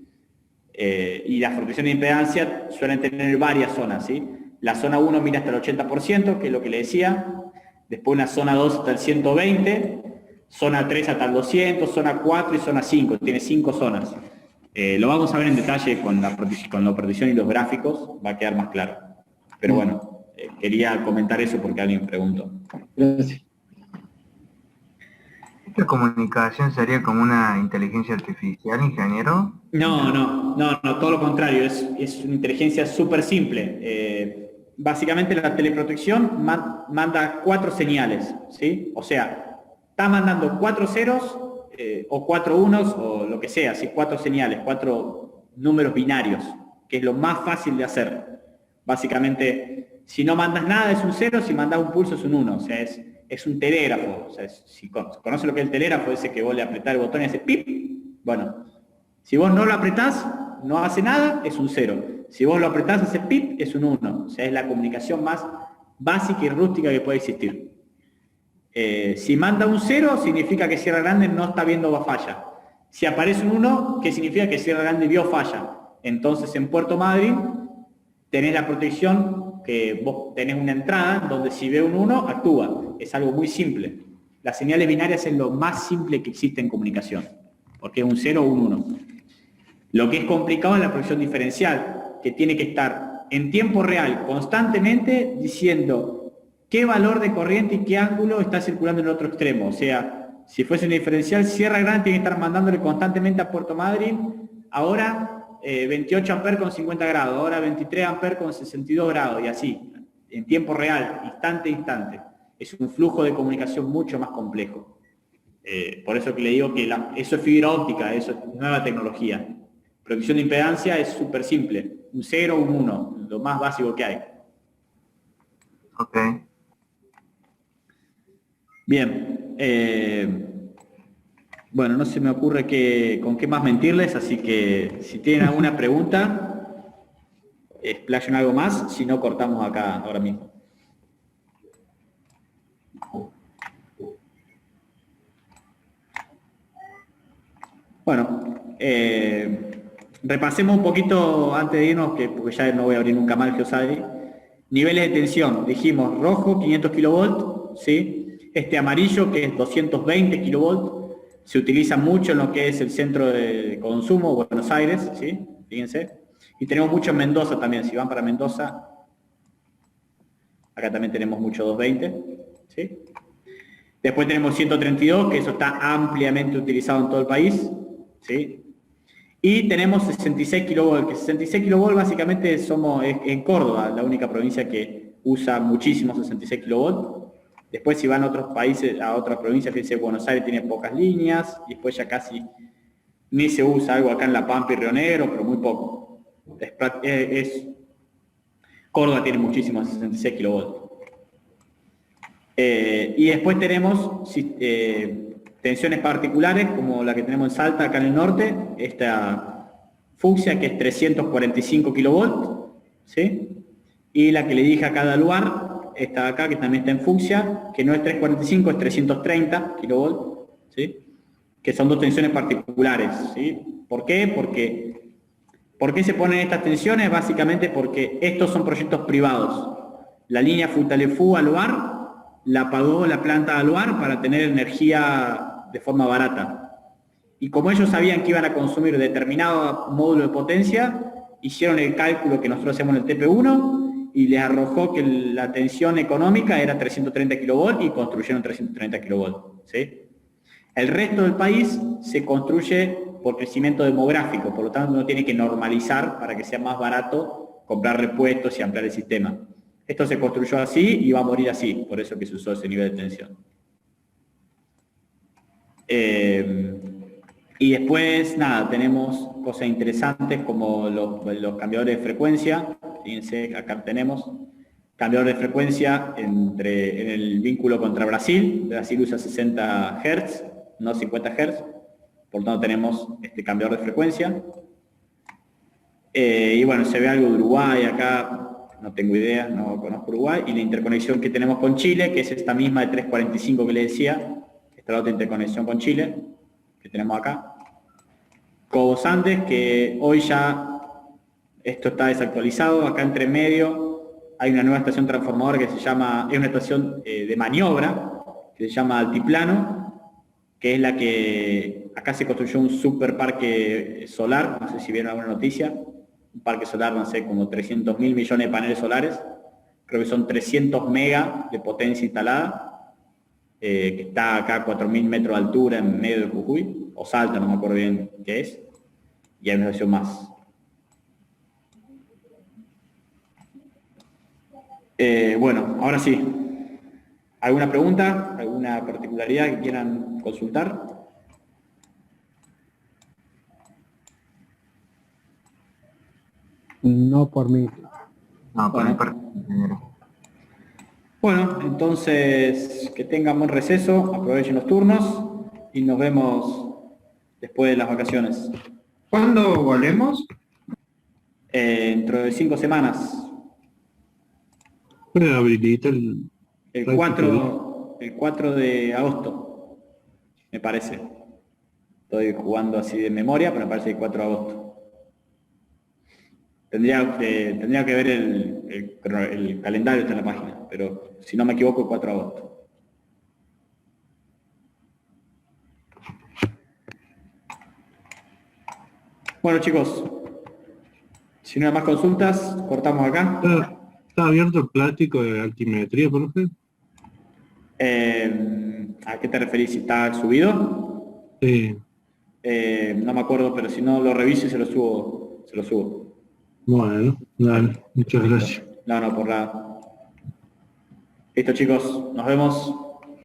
Y las protecciones de impedancia suelen tener varias zonas, ¿sí? La zona 1 mira hasta el 80%, que es lo que le decía, después una zona 2 hasta el 120%, zona 3 hasta el 200%, zona 4 y zona 5, tiene 5 zonas. Lo vamos a ver en detalle con la protección y los gráficos, va a quedar más claro. Pero bueno, quería comentar eso porque alguien preguntó. Gracias. ¿Esta comunicación sería como una inteligencia artificial, ingeniero? No, todo lo contrario, es una inteligencia súper simple. Básicamente la teleprotección manda 4 señales, ¿sí? O sea, está mandando 4 ceros o 4 unos o lo que sea, ¿sí? 4 señales, 4 números binarios, que es lo más fácil de hacer. Básicamente, si no mandas nada es un 0, si mandas un pulso es un 1, o sea, es un telégrafo. O sea, si conoces lo que es el telégrafo, ese que vos le apretás el botón y hace pip, bueno, si vos no lo apretás, no hace nada, es un 0. Si vos lo apretás, hace pip, es un 1. O sea, es la comunicación más básica y rústica que puede existir. Si manda un 0, significa que Sierra Grande no está viendo falla. Si aparece un 1, ¿qué significa? Que Sierra Grande vio falla. Entonces, en Puerto Madryn, tenés la protección, que vos tenés una entrada, donde si ve un 1, actúa. Es algo muy simple. Las señales binarias es lo más simple que existe en comunicación, porque es un 0 o un 1. Lo que es complicado es la protección diferencial, que tiene que estar en tiempo real, constantemente diciendo qué valor de corriente y qué ángulo está circulando en el otro extremo. O sea, si fuese una diferencial, Sierra Grande tiene que estar mandándole constantemente a Puerto Madryn, ahora 28 amperes con 50 grados, ahora 23 amperes con 62 grados, y así, en tiempo real, instante a instante. Es un flujo de comunicación mucho más complejo. Por eso que le digo que eso es fibra óptica, eso es nueva tecnología. Protección de impedancia es súper simple, un 0 o un 1, lo más básico que hay. Ok. Bien, bueno, no se me ocurre con qué más mentirles, así que si tienen alguna pregunta, explayen algo más, si no cortamos acá ahora mismo. Bueno, repasemos un poquito antes de irnos, porque ya no voy a abrir nunca más el Geosadi. Niveles de tensión, dijimos rojo 500 kV, ¿sí? Este amarillo que es 220 kV, se utiliza mucho en lo que es el centro de consumo, Buenos Aires, ¿sí? Fíjense. Y tenemos mucho en Mendoza también, si van para Mendoza, acá también tenemos mucho 220, ¿sí? Después tenemos 132, que eso está ampliamente utilizado en todo el país, ¿sí? Y tenemos 66 kV, que 66 kV básicamente es en Córdoba, la única provincia que usa muchísimo 66 kV. Después si van a otros países, a otras provincias, fíjense, Buenos Aires tiene pocas líneas, y después ya casi ni se usa, algo acá en La Pampa y Río Negro, pero muy poco. Córdoba tiene muchísimos 66 kV. Y después tenemos tensiones particulares, como la que tenemos en Salta, acá en el norte, esta fucsia, que es 345 kV, ¿sí? Y la que le dije acá de Aluar, esta de acá, que también está en fucsia, que no es 345, es 330 kV, ¿sí? Que son dos tensiones particulares, ¿sí? ¿Por qué? ¿Por qué se ponen estas tensiones? Básicamente porque estos son proyectos privados. La línea Futaleufú-Aluar la pagó la planta de Aluar para tener energía de forma barata. Y como ellos sabían que iban a consumir determinado módulo de potencia, hicieron el cálculo que nosotros hacemos en el TP1 y les arrojó que la tensión económica era 330 kV y construyeron 330 kV, ¿sí? El resto del país se construye por crecimiento demográfico, por lo tanto uno tiene que normalizar para que sea más barato comprar repuestos y ampliar el sistema. Esto se construyó así y va a morir así, por eso que se usó ese nivel de tensión. Y después, nada, tenemos cosas interesantes como los cambiadores de frecuencia. Fíjense, acá tenemos cambiador de frecuencia en el vínculo contra Brasil. Brasil usa 60 Hz, no 50 Hz. Por lo tanto tenemos este cambiador de frecuencia. Y bueno, se ve algo de Uruguay acá. No tengo idea, no conozco Uruguay, y la interconexión que tenemos con Chile, que es esta misma de 345 que les decía, esta es la otra interconexión con Chile, que tenemos acá. Cobos Andes, que hoy ya esto está desactualizado, acá entre medio hay una nueva estación transformadora que se llama, es una estación de maniobra, que se llama Altiplano, que es la que, acá se construyó un super parque solar, no sé si vieron alguna noticia, un parque solar, no sé, como 300.000 millones de paneles solares, creo que son 300 megas de potencia instalada, que está acá a 4.000 metros de altura en medio de Jujuy, o Salta, no me acuerdo bien qué es, y hay una estación más. Bueno, ahora sí, ¿alguna pregunta? ¿Alguna particularidad que quieran consultar? No por mí. No, por Bueno. mi parte, ingeniero. Bueno, entonces que tengan buen receso, aprovechen los turnos y nos vemos después de las vacaciones. ¿Cuándo volvemos? Dentro de 5 semanas. Puede habilitar el... El 4 de agosto, me parece. Estoy jugando así de memoria, pero me parece el 4 de agosto. Tendría que ver el calendario, está en la página, pero si no me equivoco, el 4 de agosto. Bueno, chicos, si no hay más consultas, cortamos acá. ¿Está abierto el plástico de altimetría, por ejemplo? ¿A qué te referís? ¿Si está subido? Sí. No me acuerdo, pero si no lo reviso y se lo subo. Bueno, dale, muchas gracias. No, por nada. Listo, chicos, nos vemos.